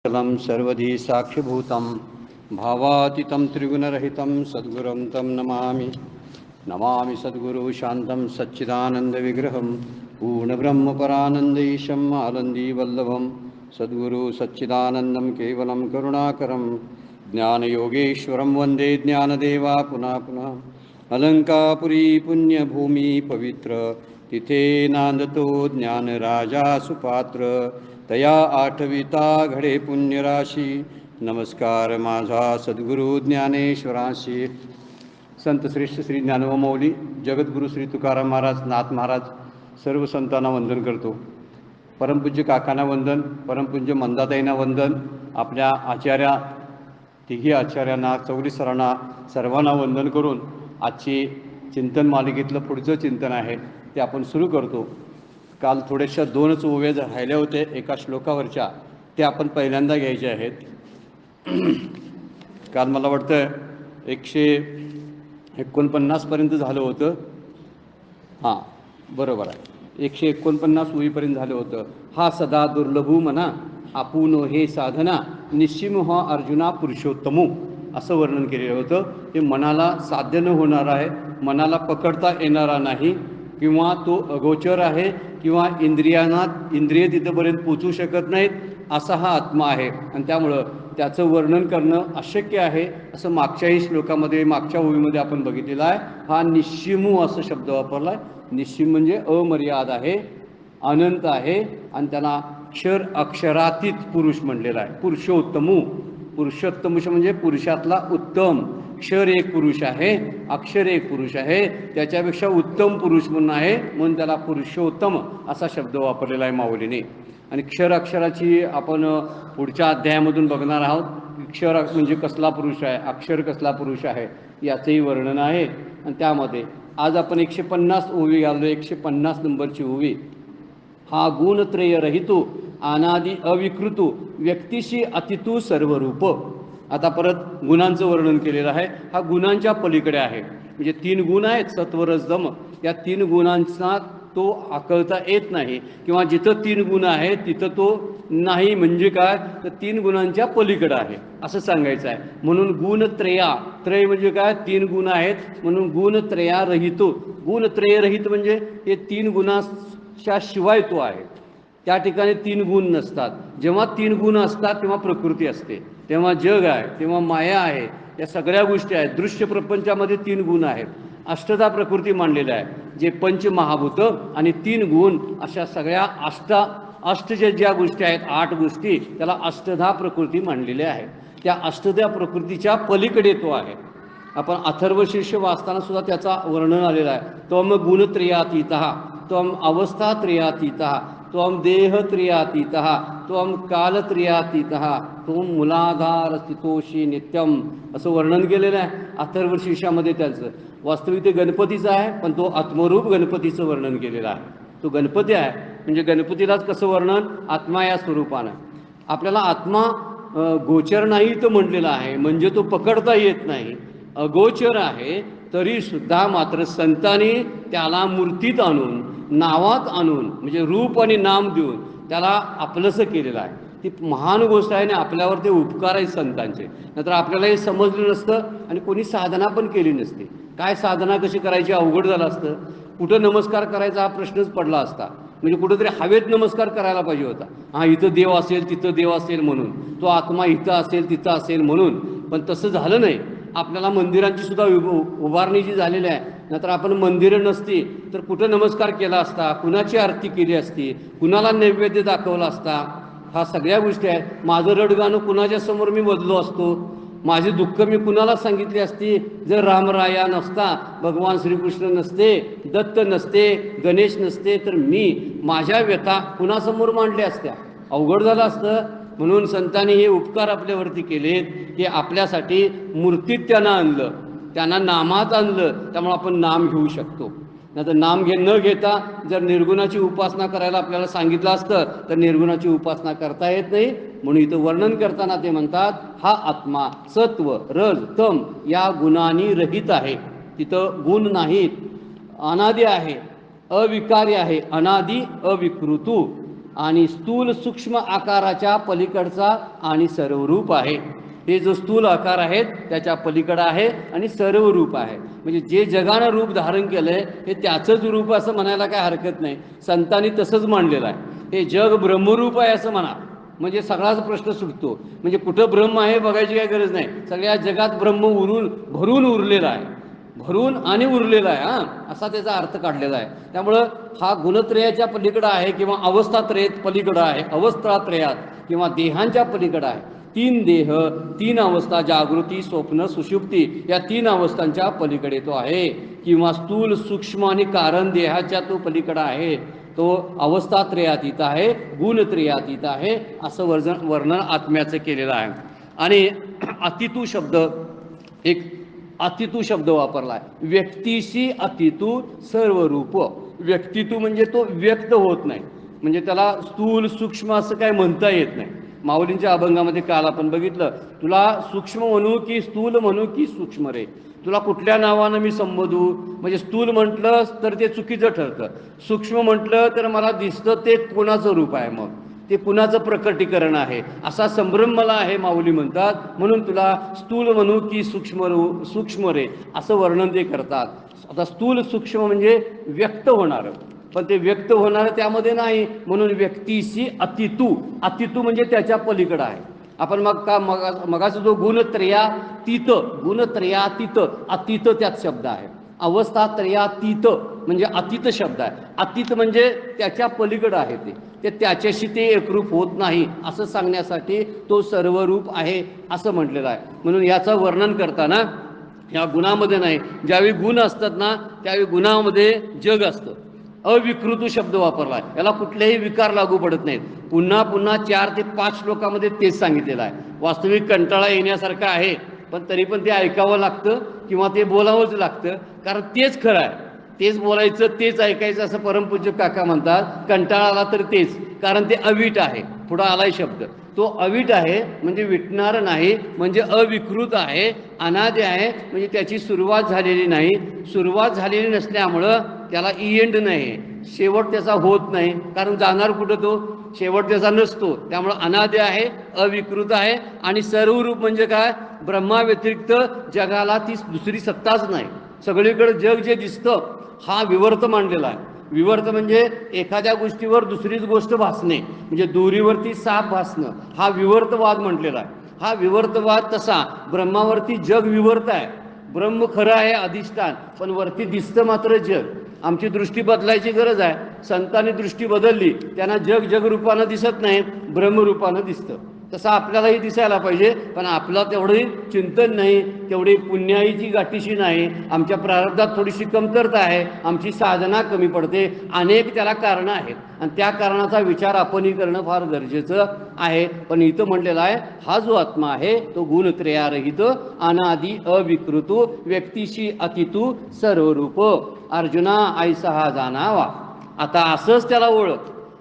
चलं सर्वधी साक्षिभूतं भावातीतं त्रिगुणरहितं सद्गुरुं तं नमामि। नमामि सद्गुरु शान्तं सच्चिदानन्दविग्रहं पूर्णब्रह्मपरानन्देशम् आनन्दीवल्लभं सद्गुरु सच्चिदानन्दं केवलं करुणाकरं ज्ञानयोगेश्वरं वन्दे ज्ञानदेवा पुनः पुनः। अलंकापुरी पुण्यभूमी पवित्र तिथे नांदतो ज्ञानराजा सुपात्र तया आठविता घडे पुण्यराशी। नमस्कार माझा सद्गुरु ज्ञानेश्वरांशी। संत श्रेष्ठ श्री ज्ञानोबा माऊली, जगद्गुरु श्री तुकाराम महाराज, नाथ महाराज, सर्व संतांना वंदन करतो। परमपूज्य काकांना वंदन, परमपूज्य मंदाताईंना वंदन, आपल्या आचार्या तिघी आचार्यांना, चौरी सरांना सर्वांना वंदन करून आजची चिंतन मालिकेतलं पुढचं चिंतन आहे ते आपण सुरू करतो। काल थोड्याशा दोनच ओव्या राहिल्या होत्या एका श्लोकावरच्या, ते आपण पहिल्यांदा घ्यायचे आहेत। काल मला वाटतं 149 पर्यंत झालं होतं। हां, बरोबर आहे, 149 ओळीपर्यंत झालं होतं। हा सदा दुर्लभू म्हणा आपुन हे साधना निश्चिमोह अर्जुना पुरुषोत्तमो, असं वर्णन केलेलं होतं। हे मनाला साध्य न होणार आहे, मनाला पकडता येणारा नाही, किंवा तो अगोचर आहे, किंवा इंद्रिय तिथंपर्यंत पोचू शकत नाहीत, असा हा आत्मा आहे। आणि त्यामुळं त्याचं वर्णन करणं अशक्य आहे, असं मागच्याही श्लोकामध्ये, मागच्या ओळीमध्ये आपण बघितलेलं आहे। हा निश्चिमू असा शब्द वापरला आहे। निश्चिम म्हणजे अमर्याद आहे, अनंत आहे, आणि त्याला अक्षरातीत पुरुष म्हणलेला आहे। पुरुषोत्तमू, पुरुषोत्तम म्हणजे पुरुषातला उत्तम। क्षर एक पुरुष आहे, अक्षर एक पुरुष आहे, त्याच्यापेक्षा उत्तम पुरुष म्हणून आहे, म्हणून त्याला पुरुषोत्तम असा शब्द वापरलेला आहे माऊलीने। आणि अक्षराची आपण पुढच्या अध्यायामधून बघणार आहोत। क्षर म्हणजे कसला पुरुष आहे, अक्षर कसला पुरुष आहे, याचंही वर्णन आहे। आणि त्यामध्ये आज आपण 150 ओवी घाललो, 150 नंबरची ओवी। हा गुणत्रय रहितो अनादि अविकृतो व्यक्तिशी अतितू सर्व रूप। आता परत गुणांचं वर्णन केलेलं आहे। हा गुणांच्या पलीकडे आहे, म्हणजे 3 गुण आहेत, सत्व रज तम। या 3 गुणांचा तो आकळता येत नाही, किंवा जिथं 3 गुण आहेत तिथं तो नाही, म्हणजे काय तर 3 गुणांच्या पलीकडे आहे असं सांगायचं आहे। म्हणून गुणत्रया, त्रय म्हणजे काय, 3 गुण आहेत, म्हणून गुणत्रया रहितो। गुणत्रय रहित म्हणजे हे 3 गुणांच्या शिवाय तो आहे। त्या ठिकाणी 3 गुण नसतात। जेव्हा 3 गुण असतात तेव्हा प्रकृती असते, तेव्हा जग आहे, तेव्हा माया आहे, या सगळ्या गोष्टी आहेत। दृश्य प्रपंचामध्ये 3 गुण आहेत। अष्टधा प्रकृती मांडलेल्या आहे, जे पंचमहाभूत आणि 3 गुण, अशा सगळ्या अष्टच्या ज्या गोष्टी आहेत, 8 गोष्टी, त्याला अष्टधा प्रकृती मांडलेल्या आहेत। त्या अष्टधा प्रकृतीच्या पलीकडे तो आहे। आपण अथर्वशीर्ष वाचताना सुद्धा त्याचा वर्णन आलेला आहे। त्वम गुणत्रयातीतः, त्वम अवस्थात्रयातीतः, त्वम देहत्रयातीतः, त्वम कालत्रयातीतः, त्वम मूलाधार स्थितोषी नित्यम, असं वर्णन केलेलं आहे अथर्वशीर्षामध्ये त्याचं। वास्तविक ते गणपतीचं आहे, पण तो आत्मरूप गणपतीचं वर्णन केलेलं आहे। तो गणपती आहे, म्हणजे गणपतीलाच कसं वर्णन, आत्मा या स्वरूपानं। आपल्याला आत्मा गोचर नाही तो म्हटलेला आहे, म्हणजे तो पकडता येत नाही, अगोचर आहे, तरी सुद्धा मात्र संतांनी त्याला मूर्तीत आणून, नावात आणून, म्हणजे रूप आणि नाम देऊन त्याला आपलंसं केलेलं आहे। ती महान गोष्ट आहे, आणि आपल्यावर ते उपकार आहेत संतांचे, नाहीतर आपल्याला हे समजलं नसतं आणि कोणी साधना पण केली नसती। काय साधना कशी करायची अवघड झालं असतं, कुठं नमस्कार करायचा हा प्रश्नच पडला असता। म्हणजे कुठंतरी हवेत नमस्कार करायला पाहिजे होता, हां इथं देव असेल तिथं देव असेल म्हणून, तो आत्मा इथं असेल तिथं असेल म्हणून, पण तसं झालं नाही। आपल्याला मंदिरांची सुद्धा उभारणी जी झालेली आहे, नाहीतर आपण मंदिरं नसती तर कुठं नमस्कार केला असता, कुणाची आरती केली असती, कुणाला नैवेद्य दाखवला असता, हा सगळ्या गोष्टी आहेत। माझं रडगाणं कुणाच्या समोर मी बदलो असतो, माझी दुःख मी कुणाला सांगितली असती, जर रामराया नसता, भगवान श्रीकृष्ण नसते, दत्त नसते, गणेश नसते, तर मी माझ्या व्यथा कुणासमोर मांडल्या असत्या, अवघड झालं असतं। म्हणून संतांनी हे उपकार आपल्यावरती केलेत, की आपल्यासाठी मूर्तीत त्यांना आणलं, त्यांना नामात आणलं, त्यामुळे आपण नाम घेऊ शकतो। नाहीतर नाम न घेता जर निर्गुणाची उपासना करायला आपल्याला सांगितलं असतं तर निर्गुणाची उपासना करता येत नाही। म्हणून इथं वर्णन करताना ते म्हणतात, हा आत्मा सत्व रज तम या गुणांनी रहित आहे, तिथं गुण नाहीत, अनादि आहे, अविकारी आहे, अनादि अविकृतू, आणि स्थूल सूक्ष्म आकाराच्या पलीकडचा आणि सर्व रूप आहे. हे जो स्थूल आकार आहेत त्याच्या पलीकडं आहे आणि सर्व रूप आहे. म्हणजे जे जगानं रूप धारण केलंय हे त्याचंच रूप असं म्हणायला काय हरकत नाही. संतांनी तसंच मांडलेलं आहे. हे जग ब्रह्मरूप आहे असं म्हणा, म्हणजे सगळाच प्रश्न सुटतो. म्हणजे कुठं ब्रह्म आहे बघायची काही गरज नाही. सगळ्या जगात ब्रह्म भरून उरलेला आहे, भरून आणि उरलेला आहे. असा त्याचा अर्थ काढलेला आहे. त्यामुळं हा गुणत्रयाच्या पलीकडं आहे किंवा अवस्थात्रयात पलीकडं आहे, अवस्थात्रयात किंवा देहांच्या पलीकडं आहे. 3 देह, 3 अवस्था, जागृती, स्वप्न, सुषुप्ती, या 3 अवस्थांच्या पलीकडे तो आहे. किंवा स्थूल सूक्ष्म आणि कारण देहाच्या तो पलीकडं आहे. तो अवस्थात्रयातीत आहे, गुणत्रयातीत आहे, असं वर्णन आत्म्याचं केलेलं आहे. आणि अतितू शब्द, एक अतितू शब्द वापरला आहे. व्यक्तीशी अतितू सर्व रूप. व्यक्तित्व म्हणजे तो व्यक्त होत नाही, म्हणजे त्याला स्थूल सूक्ष्म असं काय म्हणता येत नाही. माऊलींच्या अभंगामध्ये काल आपण बघितलं, तुला सूक्ष्म म्हणू की स्थूल म्हणू की सूक्ष्म रे, तुला कुठल्या नावानं मी संबोधू. म्हणजे स्थूल म्हटलं तर ते चुकीचं ठरतं, सूक्ष्म म्हटलं तर मला दिसतं ते कुणाचं रूप आहे, मग ते कुणाचं प्रकटीकरण आहे, असा संभ्रम मला आहे माऊली म्हणतात. म्हणून तुला स्थूल म्हणू की सूक्ष्म रे असं वर्णन ते करतात. आता स्थूल सूक्ष्म म्हणजे व्यक्त होणारं, पण ते व्यक्त होणारं त्यामध्ये नाही. म्हणून व्यक्तीशी अतितू, अतितू म्हणजे त्याच्या पलीकडं आहे. आपण मगाचा जो गुणत्रयातीत, गुणत्रयातीत, अतीत त्यात शब्द आहे. अवस्थात्रयातीत म्हणजे अतीत शब्द आहे. अतीत म्हणजे त्याच्या पलीकडं आहे, ते त्याच्याशी ते एकरूप होत नाही असं सांगण्यासाठी तो सर्वरूप आहे असं म्हटलेलं आहे. म्हणून याचं वर्णन करताना या गुणामध्ये नाही, ज्यावेळी गुण असतात ना त्यावेळी गुणामध्ये जग असतं. अविकृत शब्द वापरला आहे, याला कुठलेही विकार लागू पडत नाहीत. पुन्हा पुन्हा 4 ते 5 श्लोकामध्ये तेच सांगितलेलं आहे. वास्तविक कंटाळा येण्यासारखं आहे, पण तरी पण ते ऐकावं लागतं किंवा ते बोलावंच लागतं, कारण तेच खरं आहे. तेच बोलायचं, तेच ऐकायचं असं परमपूज्य काका म्हणतात. कंटाळा आला तर तेच, कारण ते अवीट आहे. पुढं आलाय शब्द, तो अवीट आहे म्हणजे विटणार नाही, म्हणजे अविकृत आहे, अनादि आहे, म्हणजे त्याची सुरुवात झालेली नाही. सुरुवात झालेली नसल्यामुळं त्याला इएंड नाही, शेवट त्याचा होत नाही, कारण जाणार कुठं तो, शेवट त्याचा नसतो. त्यामुळं अनादि आहे, अविकृत आहे आणि सर्वरूप म्हणजे काय, ब्रह्माव्यतिरिक्त जगाला ती दुसरी सत्ताच नाही. सगळीकडे जग जे दिसतं हा विवर्त मांडलेला आहे. विवर्त म्हणजे एखाद्या गोष्टीवर दुसरीच गोष्ट भासणे, म्हणजे दोरीवरती साप भासणं, हा विवर्तवाद म्हटलेला आहे. हा विवर्तवाद तसा ब्रह्मावरती जग विवर्त आहे. ब्रह्म खरं आहे अधिष्ठान, पण वरती दिसतं मात्र जग. आमची दृष्टी बदलायची गरज आहे. संतांनी दृष्टी बदलली, त्यांना जग जगरूपानं दिसत नाही, ब्रह्मरूपानं दिसतं. तसं आपल्यालाही दिसायला पाहिजे, पण आपला तेवढी चिंतन नाही, तेवढी पुण्याईची गाठीशी नाही. आमच्या प्रारब्धात थोडीशी कमतरता आहे, आमची साधना कमी पडते, अनेक त्याला कारणं आहेत आणि त्या कारणाचा विचार आपणही करणं फार गरजेचं आहे. पण इथं म्हटलेलं आहे, हा जो आत्मा आहे तो गुणत्रयारहित, अनादि, अविकृतो, व्यक्तीशी अतितू, सर्वरूप. अर्जुना ऐसा हा जाणावा. आता असंच त्याला ओळख,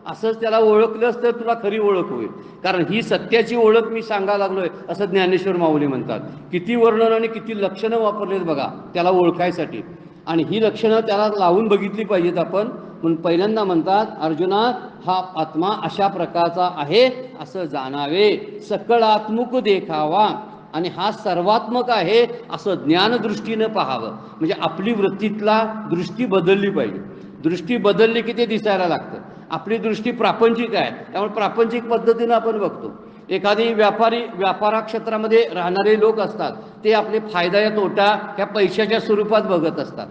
असंच त्याला ओळखलंच तर तुला खरी ओळख होईल. कारण ही सत्याची ओळख मी सांगायला लागलोय असं ज्ञानेश्वर माऊली म्हणतात. किती वर्णन आणि किती लक्षणं वापरलेत बघा त्याला ओळखायसाठी, आणि ही लक्षणं त्याला लावून बघितली पाहिजेत आपण. म्हणून पहिल्यांदा म्हणतात, अर्जुना हा आत्मा अशा प्रकारचा आहे असं जाणावे, सकळात्मक देखावा, आणि हा सर्वात्मक आहे असं ज्ञानदृष्टीनं पाहावं. म्हणजे आपली वृत्तीतला दृष्टी बदलली पाहिजे. दृष्टी बदलली की ते दिसायला लागतं. आपली दृष्टी प्रापंचिक आहे, त्यामुळे प्रापंचिक पद्धतीनं आपण बघतो. एखादी व्यापारा क्षेत्रामध्ये राहणारे लोक असतात, ते आपले फायदा या तोटा ह्या पैशाच्या स्वरूपात बघत असतात.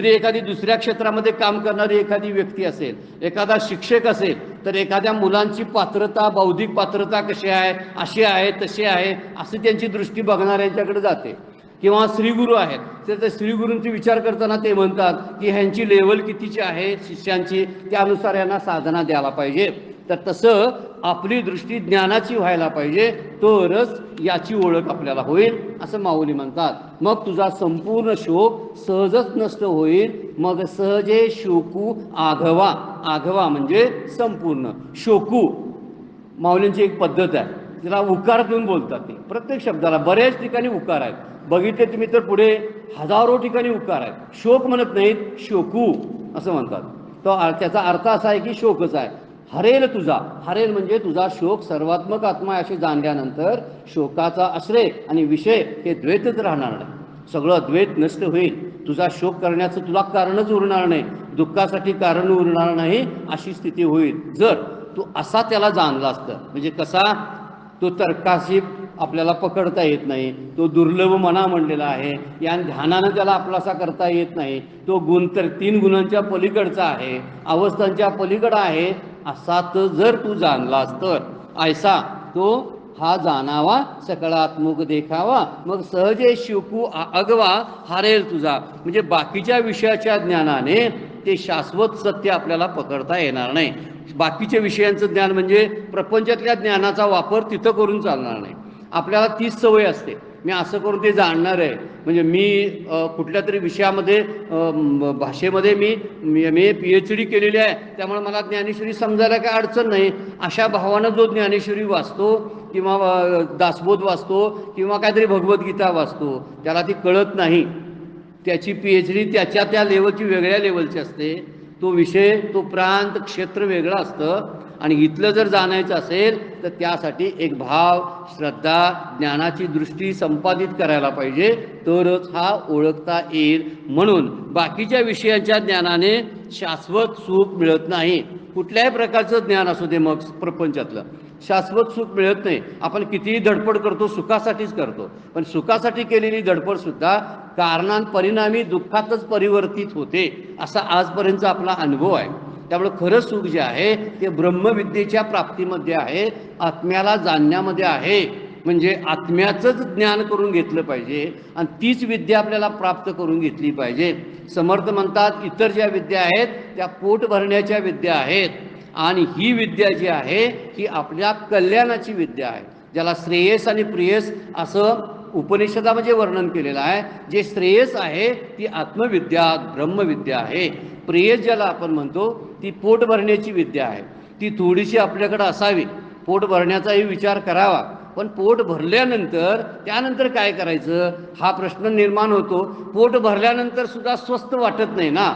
एखादी दुसऱ्या क्षेत्रामध्ये काम करणारी एखादी व्यक्ती असेल, एखादा शिक्षक असेल, तर एखाद्या मुलांची पात्रता, बौद्धिक पात्रता कशी आहे, अशी आहे तशी आहे अशी त्यांची दृष्टी बघणाऱ्यांच्याकडे जाते. किंवा श्रीगुरू आहेत, तर त्या श्रीगुरूंची विचार करताना ते म्हणतात की ह्यांची लेवल कितीची आहे शिष्यांची, त्यानुसार यांना साधना द्यायला पाहिजे. तर तसं आपली दृष्टी ज्ञानाची व्हायला पाहिजे, तरच याची ओळख आपल्याला होईल असं माऊली म्हणतात. मग तुझा संपूर्ण शोक सहजच नष्ट होईल. मग सहजे शोकू आघवा. आघवा म्हणजे संपूर्ण. शोकू माऊलींची एक पद्धत आहे, तिला उकार देऊन बोलतात. ते प्रत्येक शब्दाला बऱ्याच ठिकाणी उकार आहेत, बघितले तुम्ही तर पुढे हजारो ठिकाणी उकार आहेत. शोक म्हणत नाहीत, शोकू असं म्हणतात. तो त्याचा अर्थ असा आहे की शोकच आहे. हरेल तुझा, हरेल म्हणजे तुझा शोक सर्वात्मक आत्मा असे जाणल्यानंतर शोकाचा आश्रय आणि विषय हे द्वैतच राहणार नाही. सगळं द्वैत नष्ट होईल. तुझा शोक करण्याचं तुला कारणच उरणार नाही, दुःखासाठी कारण उरणार नाही, अशी स्थिती होईल जर तू असा त्याला जाणला असतं. म्हणजे कसा? तो तर्काशी आपल्याला पकडता येत नाही, तो दुर्लभ मना म्हणलेला आहे, या ध्यानानं त्याला आपलासा करता येत नाही, तो गुण तर 3 गुणांच्या पलीकडचा आहे, अवस्थांच्या पलीकडं आहे, असा तर जर तू जाणलास तर ऐसा तो हा जाणावा सकळात्मुक देखावा, मग सहजे शिवकू अगवा हारेल तुझा. म्हणजे बाकीच्या विषयाच्या ज्ञानाने ते शाश्वत सत्य आपल्याला पकडता येणार नाही. बाकीच्या विषयांचं ज्ञान म्हणजे प्रपंचातल्या ज्ञानाचा वापर तिथं करून चालणार नाही. आपल्याला तीच सवय असते, मी असं करून ते जाणणार आहे, म्हणजे मी कुठल्या तरी विषयामध्ये भाषेमध्ये मी PhD केलेली आहे, त्यामुळे मला ज्ञानेश्वरी समजायला काही अडचण नाही, अशा भावानं जो ज्ञानेश्वरी वाचतो किंवा दासबोध वाचतो किंवा काहीतरी भगवद्गीता वाचतो, त्याला ती कळत नाही. त्याची PhD त्याच्या त्या लेवलची, वेगळ्या लेवलची असते. तो विषय, तो प्रांत, क्षेत्र वेगळं असतं. आणि इथलं जर जाणायचं असेल तर त्यासाठी एक भाव, श्रद्धा, ज्ञानाची दृष्टी संपादित करायला पाहिजे, तरच हा ओळखता येईल. म्हणून बाकीच्या विषयांच्या ज्ञानाने शाश्वत सुख मिळत नाही. कुठल्याही प्रकारचं ज्ञान असू दे, मग प्रपंचातलं शाश्वत सुख मिळत नाही. आपण कितीही धडपड करतो, सुखासाठीच करतो, पण सुखासाठी केलेली धडपडसुद्धा कारणांपरिणामी दुःखातच परिवर्तित होते, असा आजपर्यंतचा आपला अनुभव आहे. त्यामुळे खरं सुख जे आहे ते ब्रह्मविद्येच्या प्राप्तीमध्ये आहे, आत्म्याला जाणण्यामध्ये आहे. म्हणजे आत्म्याचंच ज्ञान करून घेतलं पाहिजे आणि तीच विद्या आपल्याला प्राप्त करून घेतली पाहिजे. समर्थ म्हणतात इतर ज्या विद्या आहेत त्या पोट भरण्याच्या विद्या आहेत, आणि ही विद्या जी आहे ही आपल्या कल्याणाची विद्या आहे, ज्याला श्रेयस आणि प्रियस असं उपनिषदामध्ये वर्णन केलेलं आहे. जे श्रेयस आहे ती आत्मविद्या, ब्रह्मविद्या आहे. प्रेयस ज्याला आपण म्हणतो ती पोट भरण्याची विद्या आहे. ती थोडीशी आपल्याकडं असावी, पोट भरण्याचाही विचार करावा. पण पोट भरल्यानंतर त्यानंतर काय करायचं हा प्रश्न निर्माण होतो. पोट भरल्यानंतर सुद्धा स्वस्थ वाटत नाही ना.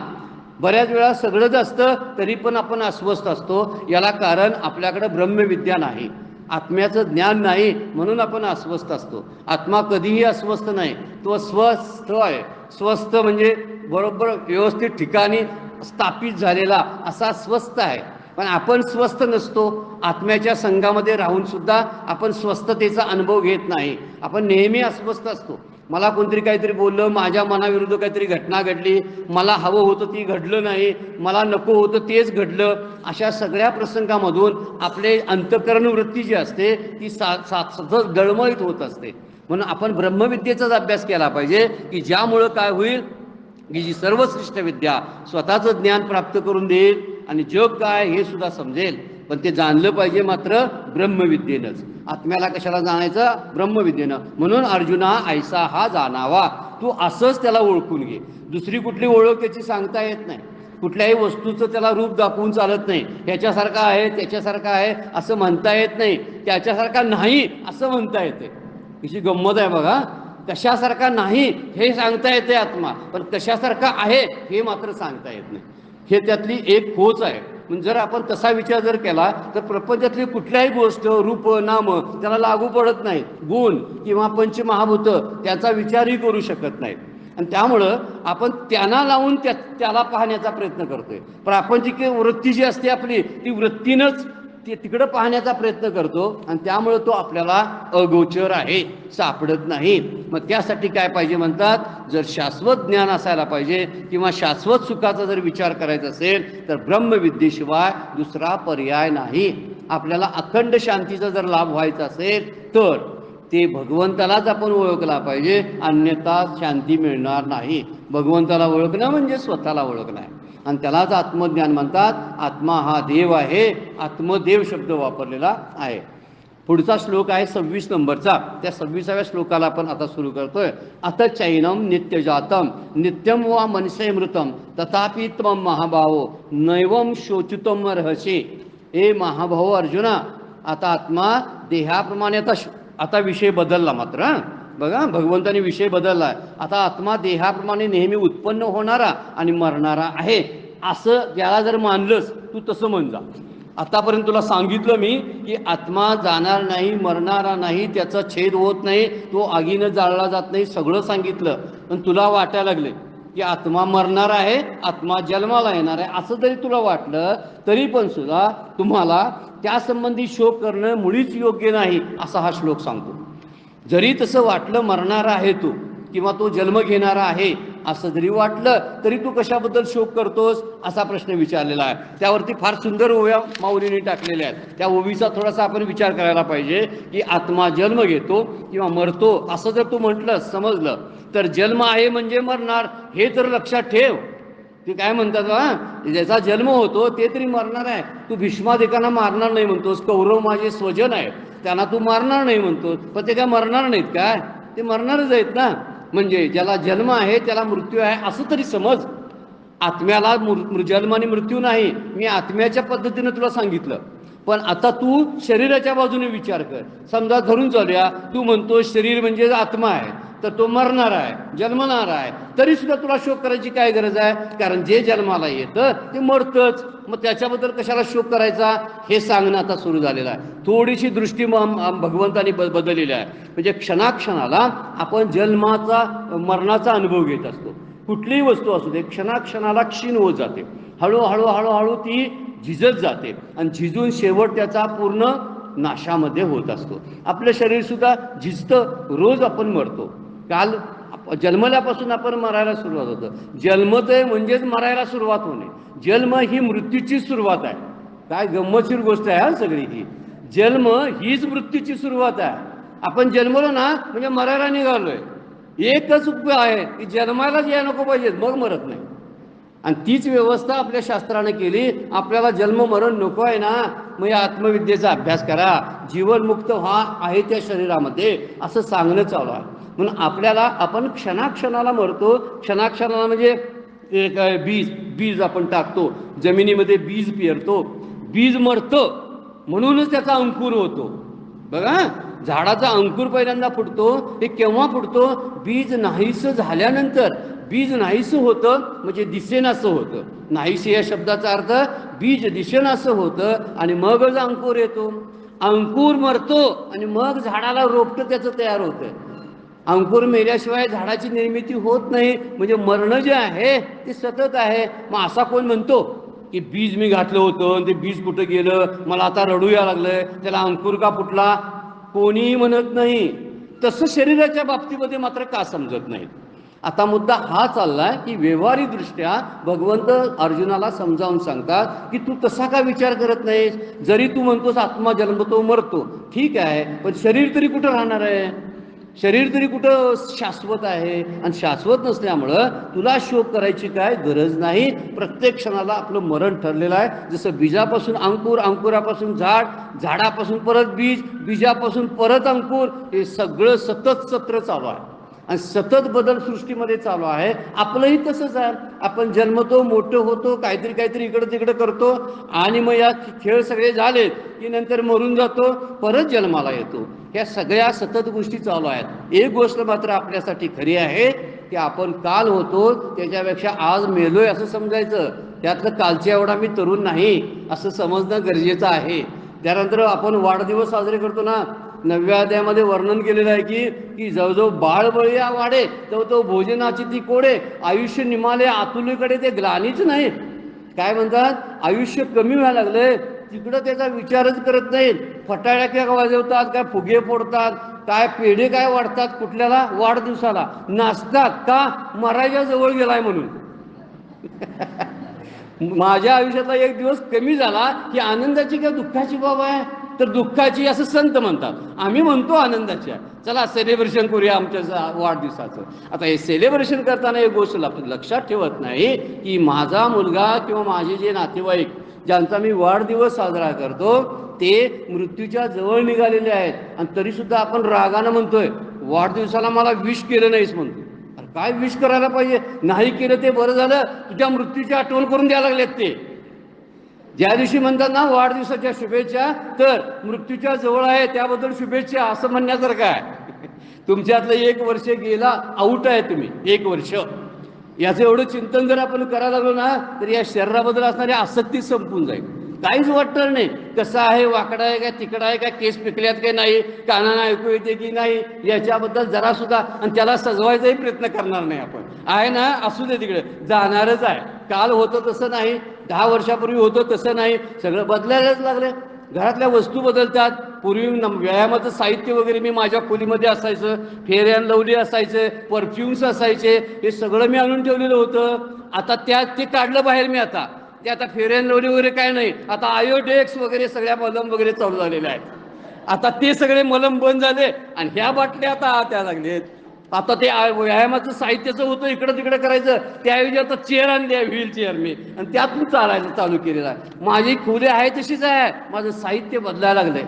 बऱ्याच वेळा सगळंच असतं तरी पण आपण अस्वस्थ असतो. याला कारण आपल्याकडं ब्रह्मविद्या नाही, आत्म्याचं ज्ञान नाही, म्हणून आपण अस्वस्थ असतो. आत्मा कधीही अस्वस्थ नाही, तो स्वस्थ आहे. स्वस्थ म्हणजे बरोबर व्यवस्थित ठिकाणी स्थापित झालेला असा स्वस्थ आहे. पण आपण स्वस्थ नसतो. आत्म्याच्या संघामध्ये राहून सुद्धा आपण स्वस्थतेचा अनुभव घेत नाही. आपण नेहमी अस्वस्थ असतो. मला कोणतरी काहीतरी बोललं, माझ्या मनाविरुद्ध काहीतरी घटना घडली, मला हवं होतं ती घडलं नाही, मला नको होतं तेच घडलं, अशा सगळ्या प्रसंगामधून आपले अंतःकरण वृत्ती जी असते ती सतत डळमळीत होत असते. म्हणून आपण ब्रह्मविद्येचाच अभ्यास केला पाहिजे, की ज्यामुळं काय होईल की जी सर्वश्रेष्ठ विद्या स्वतःचं ज्ञान प्राप्त करून देईल आणि जग काय हे सुद्धा समजेल. पण ते जाणलं पाहिजे मात्र ब्रह्मविद्येनंच. आत्म्याला कशाला जाणायचं? ब्रह्मविद्येनं. म्हणून अर्जुना ऐसा हा जाणावा, तू असंच त्याला ओळखून घे. दुसरी कुठली ओळख त्याची सांगता येत नाही. कुठल्याही वस्तूचं त्याला रूप दाखवून चालत नाही. ह्याच्यासारखा आहे, त्याच्यासारखा आहे असं म्हणता येत नाही, त्याच्यासारखा नाही असं म्हणता येते. कशी गंमत आहे बघा. कशासारखा नाही हे सांगता येते आत्मा, पण कशासारखा आहे हे मात्र सांगता येत नाही. हे त्यातली एक खोच आहे. म्हणजे जर आपण तसा विचार जर केला तर प्रपंचातली कुठल्याही गोष्ट, रूप, नाम त्याला लागू पडत नाही. गुण किंवा पंचमहाभूत त्याचा विचारही करू शकत नाहीत. आणि त्यामुळं आपण त्यांना लावून त्याला पाहण्याचा प्रयत्न करतोय. प्रापंचिक वृत्ती जी असते आपली ती वृत्तीनंच ते तिकडं पाहण्याचा प्रयत्न करतो आणि त्यामुळं तो आपल्याला अगोचर आहे, सापडत नाही. मग त्यासाठी काय पाहिजे म्हणतात, जर शाश्वत ज्ञान असायला पाहिजे किंवा शाश्वत सुखाचा जर विचार करायचा असेल तर ब्रह्मविद्येशिवाय दुसरा पर्याय नाही. आपल्याला अखंड शांतीचा जर लाभ व्हायचा असेल तर ते भगवंतालाच आपण ओळखला पाहिजे, अन्यथा शांती मिळणार नाही. भगवंताला ओळखणं म्हणजे स्वतःला ओळखणं आहे आणि त्यालाच आत्मज्ञान म्हणतात. आत्मा हा देव आहे, आत्मदेव शब्द वापरलेला आहे. पुढचा श्लोक आहे 26 नंबरचा. त्या 26व्या श्लोकाला आपण आता सुरू करतोय. अथ चैनम नित्यजातम नित्यम वा मनसेमृतम तथापि त्वं महाभावो नैवम शोचितम रहसे. हे महाभाव अर्जुना, आता आत्मा देहाप्रमाणे आता विषय बदलला मात्र. बघा, भगवंताने विषय बदलला आहे. आता आत्मा देहाप्रमाणे नेहमी उत्पन्न होणारा आणि मरणारा आहे असं ज्याला जर मानलंस तू तसं म्हण जा. आतापर्यंत तुला सांगितलं मी की आत्मा जाणार नाही, मरणारा नाही, त्याचा छेद होत नाही, तो आगीनं जाळला जात नाही, सगळं सांगितलं. पण तुला वाटायला लागले की आत्मा मरणार आहे, आत्मा जन्माला येणार आहे, असं जरी तुला वाटलं तरी पण सुद्धा तुम्हाला त्यासंबंधी शोक करणं मुळीच योग्य नाही, असा हा श्लोक सांगतो. जरी तसं वाटलं मरणारा आहे तू किंवा तो जन्म घेणारा आहे असं जरी वाटलं तरी तू कशाबद्दल शोक करतोस, असा प्रश्न विचारलेला आहे. त्यावरती फार सुंदर ओव्या माऊलींनी टाकलेल्या आहेत. त्या ओवीचा थोडासा आपण विचार करायला पाहिजे की आत्मा जन्म घेतो किंवा मरतो असं जर तू म्हटलं समजलं तर जन्म आहे म्हणजे मरणार हे तर लक्षात ठेव. ते काय म्हणतात ज्याचा जन्म होतो ते तरी मरणार आहे. तू भीष्मादिकांना मारणार नाही म्हणतोस, कौरव माझे स्वजन आहे त्यांना तू मारणार नाही म्हणतोस, पण ते काय मरणार नाहीत काय? ते मरणारच आहेत ना. म्हणजे ज्याला जन्म आहे त्याला मृत्यू आहे असं तरी समज. आत्म्याला जन्म आणि मृत्यू नाही, मी आत्म्याच्या पद्धतीनं तुला सांगितलं. पण आता तू शरीराच्या बाजूने विचार कर. समजा धरून चालूया, तू म्हणतो शरीर म्हणजे आत्मा आहे, तर तो मरणार आहे, जन्मणार आहे, तरी सुद्धा तुला शोक करायची काय गरज आहे? कारण जे जन्माला येतं ते मरतंच, मग त्याच्याबद्दल कशाला शोक करायचा हे सांगणं आता सुरू झालेलं आहे. थोडीशी दृष्टी भगवंतानी बदललेली आहे. म्हणजे क्षणाक्षणाला आपण जन्माचा मरणाचा अनुभव घेत असतो. कुठलीही वस्तू असू दे क्षणाक्षणाला क्षीण होत जाते, हळूहळू हळूहळू ती झिजत जाते आणि झिजून शेवट त्याचा पूर्ण नाशामध्ये होत असतो. आपलं शरीरसुद्धा झिजतं, रोज आपण मरतो. काल जन्मल्यापासून आपण मरायला सुरुवात होतं. जन्मतोय म्हणजेच मरायला सुरुवात होणे. जन्म ही मृत्यूची सुरुवात आहे. काय गंमतशीर गोष्ट आहे सगळी ही. जन्म हीच मृत्यूची सुरुवात आहे. आपण जन्मलो ना म्हणजे मरायला निघालोय. एकच उपाय आहे की जन्मायलाच या नको पाहिजे, मग मरत नाही. आणि तीच व्यवस्था आपल्या शास्त्राने केली. आपल्याला जन्म मरण नको आहे ना, मग या आत्मविद्येचा अभ्यास करा, जीवनमुक्त व्हा आहे त्या शरीरामध्ये, असं सांगणं चालू आहे. म्हणून आपल्याला आपण क्षणाक्षणाला मरतो. क्षणाक्षणाला म्हणजे एक बीज आपण टाकतो जमिनीमध्ये, बीज पेरतो, बीज मरतं म्हणूनच त्याचा अंकुर होतो. बघा, झाडाचा अंकुर पहिल्यांदा फुटतो. ते केव्हा फुटतो? बीज नाहीसं झाल्यानंतर. बीज नाहीसं होतं म्हणजे दिसेनासं होतं. नाहीसे या शब्दाचा अर्थ बीज दिसेनासं होतं आणि मगच अंकुर येतो. अंकुर मरतो आणि मग झाडाला रोपटं त्याचं तयार होतं. अंकुर मेल्याशिवाय झाडाची निर्मिती होत नाही. म्हणजे मरणं जे आहे ते सतत आहे. मग असा कोण म्हणतो की बीज मी घातलं होतं ते बीज कुठं गेलं, मला आता रडूया लागलंय, त्याला अंकुर का फुटला? कोणीही म्हणत नाही. तसं शरीराच्या बाबतीमध्ये मात्र का समजत नाही? आता मुद्दा हा चाललाय की व्यवहारिकदृष्ट्या भगवंत अर्जुनाला समजावून सांगतात की तू तसा का विचार करत नाहीस? जरी तू म्हणतोस आत्मा जन्मतो मरतो, ठीक आहे, पण शरीर तरी कुठं राहणार आहे? शरीर तरी कुठं शाश्वत आहे? आणि शाश्वत नसल्यामुळं तुला शोक करायची काय गरज नाही. प्रत्येक क्षणाला आपलं मरण ठरलेलं आहे. जसं बीजापासून अंकुर, अंकुरापासून झाड, झाडापासून परत बीज, बीजापासून परत अंकुर, हे सगळं सतत सत्र चालू आहे आणि सतत बदल सृष्टीमध्ये चालू आहे. आपलंही तसंच आहे. आपण जन्मतो, मोठं होतो, काहीतरी काहीतरी इकडं तिकडं करतो आणि मग या खेळ सगळे झालेत की नंतर मरून जातो, परत जन्माला येतो. ह्या सगळ्या सतत गोष्टी चालू आहेत. एक गोष्ट मात्र आपल्यासाठी खरी आहे की आपण काल होतो त्याच्यापेक्षा आज मेलोय असं समजायचं. त्यातलं कालच्या एवढा मी तरुण नाही असं समजणं गरजेचं आहे. त्यानंतर आपण वाढदिवस साजरे करतो ना, 9व्या अध्यायामध्ये वर्णन केलेलं आहे की जवळजवळ बाळबळीया वाढे तो भोजनाची ती कोडे, आयुष्य निमाले आतुलीकडे ते ग्लानीच नाही. काय म्हणतात? आयुष्य कमी व्हायला लागलंय, तिकडं त्याचा विचारच करत नाहीत. फटाळ्या काय वाजवतात, काय फुगे फोडतात, काय पेढे काय वाढतात, कुठल्याला वाढदिवसाला नाचतात का? मरायच्या जवळ गेलाय म्हणून. माझ्या आयुष्यातला एक दिवस कमी झाला की आनंदाची का दुःखाची बाब आहे? तर दुःखाची असं संत म्हणतात. आम्ही म्हणतो आनंदाच्या. चला सेलिब्रेशन करूया आमच्या वाढदिवसाचं. आता हे सेलिब्रेशन करताना एक गोष्ट लक्षात ठेवत नाही की माझा मुलगा किंवा माझे जे नातेवाईक ज्यांचा मी वाढदिवस साजरा करतो ते मृत्यूच्या जवळ निघालेले आहेत आणि तरीसुद्धा आपण रागानं म्हणतोय वाढदिवसाला मला विश केलं नाहीस म्हणतो. अरे काय विश करायला पाहिजे? नाही केलं ते बरं झालं, तुझ्या मृत्यूची आठवण करून द्यायला लागलेत ते. ज्या दिवशी म्हणतात ना वाढदिवसाच्या शुभेच्छा, तर मृत्यूच्या जवळ आहे त्याबद्दल शुभेच्छा असं म्हणण्यासारखं आहे. तुमच्यातलं 1 वर्ष गेला, आऊट आहे तुम्ही 1 वर्ष. याचं एवढं चिंतन जर आपण करायला लागलो ना तर या शरीराबद्दल असणारी आसक्ती संपून जाईल. काहीच वाटणार नाही. कसं आहे, वाकडा आहे का तिकडा आहे का, केस पिकल्यात काही नाही, कानानं ऐकू येते की नाही, याच्याबद्दल जरा सुद्धा, आणि त्याला सजवायचाही प्रयत्न करणार नाही आपण. आहे ना, असू दे तिकडे, जाणारच आहे. काल होतं तसं नाही, 10 वर्षापूर्वी होतं तसं नाही, सगळं बदलायलाच लागले. घरातल्या वस्तू बदलतात. पूर्वी व्यायामाचं साहित्य वगैरे मी माझ्या खोलीमध्ये असायचं, फेअर अँड लवली असायचं, परफ्युम्स असायचे, हे सगळं मी आणून ठेवलेलं होतं. आता ते काढलं बाहेर मी. आता ते आता फेअर अँड लवली वगैरे काय नाही, आता आयोडेक्स वगैरे सगळ्या मलम वगैरे चालू झालेले आहेत. आता ते सगळे मलम बंद झाले आणि ह्या बाटल्या आता त्या लागलेत. आता ते व्यायामाचं साहित्याचं होतं इकडं तिकडं करायचं, त्याऐवजी आता चेअर आणली आहे, व्हील चेअर मी, आणि त्यातून चालायचं चालू केलेलं आहे. माझी खोली आहे तशीच आहे, माझं साहित्य बदलायला लागलंय.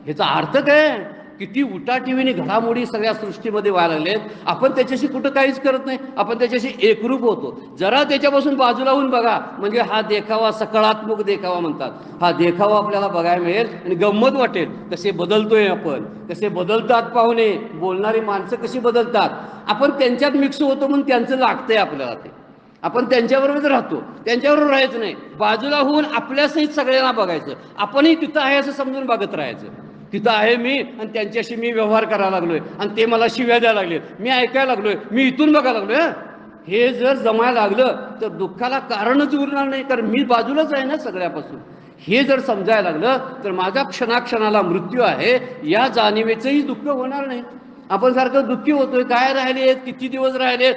ह्याचा अर्थ काय, किती उटाटिवीने घडामोडी सगळ्या सृष्टीमध्ये व्हायला लागलेत. आपण त्याच्याशी कुठं काहीच करत नाही, आपण त्याच्याशी एकरूप होतो. जरा त्याच्यापासून बाजूला होऊन बघा, म्हणजे हा देखावा, सकारात्मक देखावा म्हणतात, हा देखावा आपल्याला बघायला मिळेल आणि गंमत वाटेल. कसे बदलतोय आपण, कसे बदलतात पाहुणे, बोलणारी माणसं कशी बदलतात. आपण त्यांच्यात मिक्स होतो म्हणून त्यांचं लागतंय आपल्याला. ते आपण त्यांच्याबरोबरच राहतो, त्यांच्याबरोबर राहायचं नाही, बाजूला होऊन आपल्यासहित सगळ्यांना बघायचं. आपणही तिथं आहे असं समजून बघत राहायचं. तिथं आहे मी आणि त्यांच्याशी मी व्यवहार करायला लागलोय आणि ते मला शिव्या द्यायला लागले, मी ऐकायला लागलोय, मी इथून बघायला लागलोय. हे जर जमायला लागलं तर दुःखाला कारणच उरणार नाही, कारण मी बाजूलाच आहे ना सगळ्यापासून. हे जर समजायला लागलं तर माझा क्षणाक्षणाला मृत्यू आहे या जाणीवेचंही दुःख होणार नाही. आपण सारखं दुःखी होतोय, काय राहिलेत, किती दिवस राहिलेत,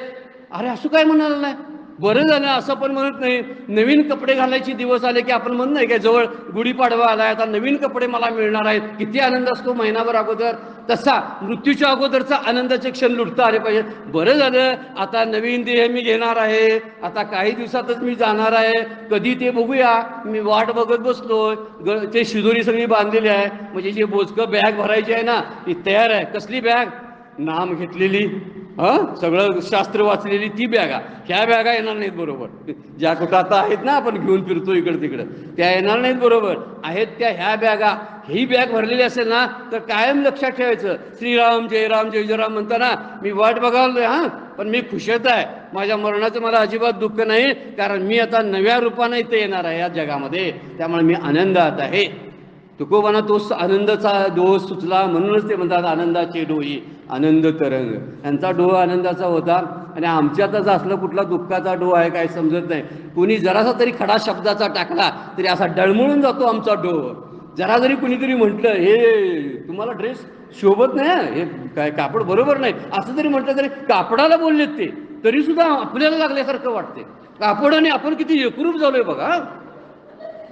अरे असं काय म्हणाला नाही, बरं झालं असं पण म्हणत नाही. नवीन कपडे घालायचे दिवस आले की आपण म्हणत नाही काय, जवळ गुढीपाडवा आलाय, आता नवीन कपडे मला मिळणार आहेत, किती आनंद असतो महिनाभर अगोदर. तसा मृत्यूच्या अगोदरचा आनंदाचे क्षण लुटता आले पाहिजे. बरं झालं आता नवीन देह मी घेणार आहे, आता काही दिवसातच मी जाणार आहे, कधी ते बघूया. मी वाट बघत बसलोय, ते शिदोरी सगळी बांधलेली आहे, म्हणजे जे बोचकं बॅग भरायची आहे ना ती तयार आहे. कसली बॅग, नाम घेतलेली, सगळं शास्त्र वाचलेली ती बॅगा. ह्या बॅगा येणार नाहीत बरोबर, ज्या कुठं आता आहेत ना आपण घेऊन फिरतो इकडं तिकडं, त्या येणार नाहीत बरोबर. आहेत त्या ह्या बॅगा. ही बॅग भरलेली असेल ना तर कायम लक्षात ठेवायचं, श्रीराम जय राम जय जय राम म्हणताना मी वाट बघालोय, पण मी खुशत आहे. माझ्या मरणाचं मला अजिबात दुःख नाही, कारण मी आता नव्या रूपाने इथे येणार आहे या जगामध्ये, त्यामुळे मी आनंदात आहे. तुकोबांना तो आनंदाचा डोह सुचला, म्हणूनच ते म्हणतात आनंदाचे डोही आनंद तरंग. यांचा डोह आनंदाचा होता आणि आमच्यातच असलं कुठला दुःखाचा डोह आहे काय समजत नाही. कुणी जरासा तरी खडा शब्दाचा टाकला तरी असा डळमळून जातो आमचा डोह. जरा जरी कुणीतरी म्हटलं हे तुम्हाला ड्रेस शोभत नाही, हे काय कापड बरोबर नाही, असं जरी म्हटलं तरी कापडाला बोललेत ते, तरी सुद्धा आपल्याला लागल्यासारखं वाटते. कापडाने आपण किती एकरूप झालोय बघा.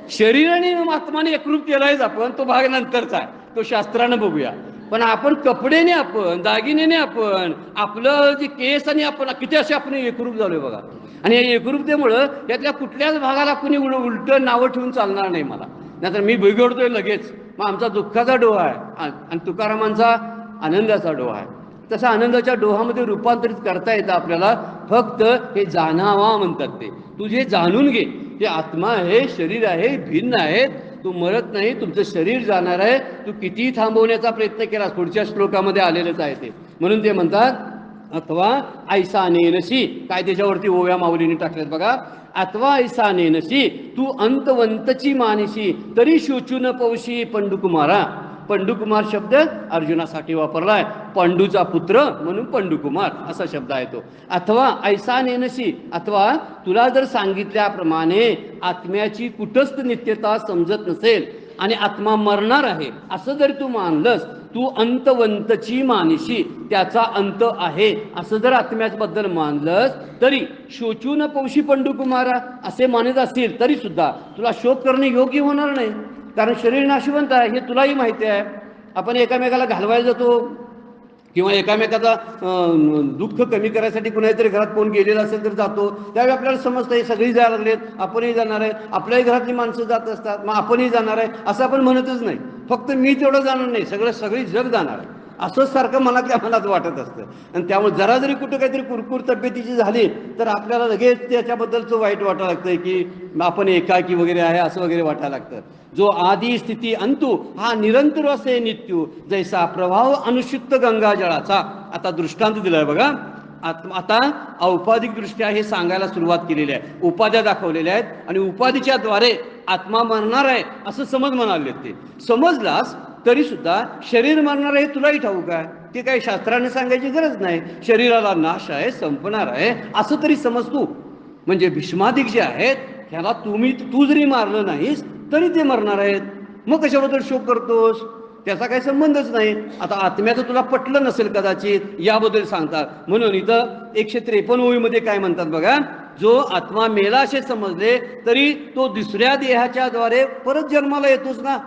शरीराने आत्माने एकरूप केलायच आपण, तो भाग नंतरचा आहे, तो शास्त्रानं बघूया. पण आपण कपडेने, आपण दागिनेने, आपण आपलं जे केस आणि आपण किती असे आपण एकरूप झालोय बघा. आणि या एकरूपतेमुळं त्यातल्या कुठल्याच भागाला कुणी उलटं नावं ठेवून चालणार नाही मला, नाहीतर मी बिघडतोय लगेच. मग आमचा दुःखाचा डोहा आहे आणि तुकारामांचा आनंदाचा डोहा आहे. तसा आनंदाच्या डोहामध्ये रूपांतरित करता येतं आपल्याला, फक्त हे जाणावा म्हणतात ते. तू जे जाणून घे, हे आत्मा आहे, शरीर आहे, भिन्न आहेत, तू मरत नाही, तुमचं शरीर जाणार आहे. तू कितीही थांबवण्याचा प्रयत्न केलास, पुढच्या श्लोकामध्ये आलेलंच आहे ते. म्हणून ते म्हणतात अथवा ऐसा नेनसी, काय त्याच्यावरती ओव्या माऊलीने टाकल्यात बघा. अथवा ऐसा नेनसी तू अंतवंतची मानसी, तरी शोचून पौशी पंडुकुमारा. पंडुकुमार शब्द अर्जुनासाठी वापरलाय, पांडूचा पुत्र म्हणून पंडुकुमार असा शब्द आहे तो. अथवा ऐसा नेनसी, अथवा तुला जर सांगितल्याप्रमाणे आत्म्याची कुटस्थ नित्यता समजत नसेल आणि आत्मा मरणार आहे असं जर तू मानलंस, तू अंतवंतची मानशी, त्याचा अंत आहे असं जर आत्म्याबद्दल मानलंस, तरी शोचून पौशी पंडुकुमारा असे मानत असतील तरी सुद्धा तुला शोक करणे योग्य होणार नाही, कारण शरीर नाशवंत आहे, हे तुलाही माहिती आहे. आपण एकामेकाला घालवायला जातो किंवा एकामेकाचा दुःख कमी करायसाठी कुणातरी घरात कोण गेलेला असेल तर जातो, त्यावेळी आपल्याला समजतं हे सगळी जायला लागलेत, आपणही जाणार आहे. आपल्याही घरातली माणसं जात असतात, मग आपणही जाणार आहे असं आपण म्हणतच नाही. फक्त मी तेवढं जाणार नाही, सगळी जग जाणार आहे असंच सारखं मनातल्या मनात वाटत असतं. आणि त्यामुळे जरा जरी कुठं काहीतरी कुरकुर तब्येतीची झाली तर आपल्याला लगेच त्याच्याबद्दलचं वाईट वाटायला लागतंय की आपण एकाकी वगैरे आहे असं वगैरे वाटायला लागतं. जो आदी स्थिती अंतू हा निरंतर असे नित्यू, जैसा प्रभाव अनुषिक्त गंगा जळाचा. आता दृष्टांत दिलाय बघा. आता औपाधिक दृष्ट्या हे सांगायला सुरुवात केलेली आहे, उपाध्या दाखवलेल्या आहेत आणि उपाधीच्या द्वारे आत्मा मरणार आहे असं समज म्हणाले. ते समजलास तरी सुद्धा शरीर मरणार आहे तुलाही ठाऊक आहे, ते काही शास्त्राने सांगायची गरज नाही. शरीराला नाश आहे, संपणार आहे असं तरी समज तू. म्हणजे भीष्मादिक जे आहेत ह्याला तू जरी मारलं नाहीस तरी ते मरणार आहेत, मग कशाबद्दल शोक करतोस? त्याचा काही संबंधच नाही. आता आत्म्याचं तुला पटलं नसेल कदाचित, याबद्दल सांगतात. म्हणून इथं 153 ओळीमध्ये काय म्हणतात बघा, जो आत्मा मेला असे समजले तरी तो दुसऱ्या देहाच्या द्वारे परत जन्माला येतोच ना.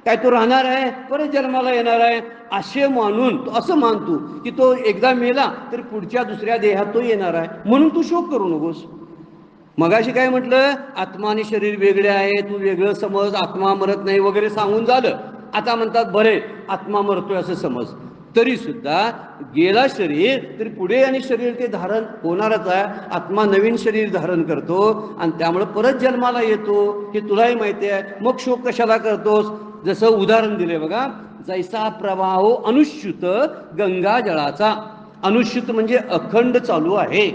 काय तो राहणार आहे, परत जन्माला येणार आहे असे मानून असं मानतो की तो एकदा मेला तर पुढच्या दुसऱ्या देहात तो येणार आहे, म्हणून तू शोक करू नकोस. मगाशी काय म्हटलं, आत्मा आणि शरीर वेगळे आहे, तू वेगळं समज, आत्मा मरत नाही वगैरे सांगून झालं. आता म्हणतात बरे आत्मा मरतोय असं समज, तरी सुद्धा गेला शरीर तरी पुढे आणि शरीर ते धारण होणारच आहे. आत्मा नवीन शरीर धारण करतो आणि त्यामुळे परत जन्माला येतो, हे तुलाही माहिती आहे. मग शोक कशाला करतोस? जसं उदाहरण दिले बघा, जैसा प्रवाह अनुश्युत गंगा जळाचा. अनुश्युत म्हणजे अखंड चालू आहे.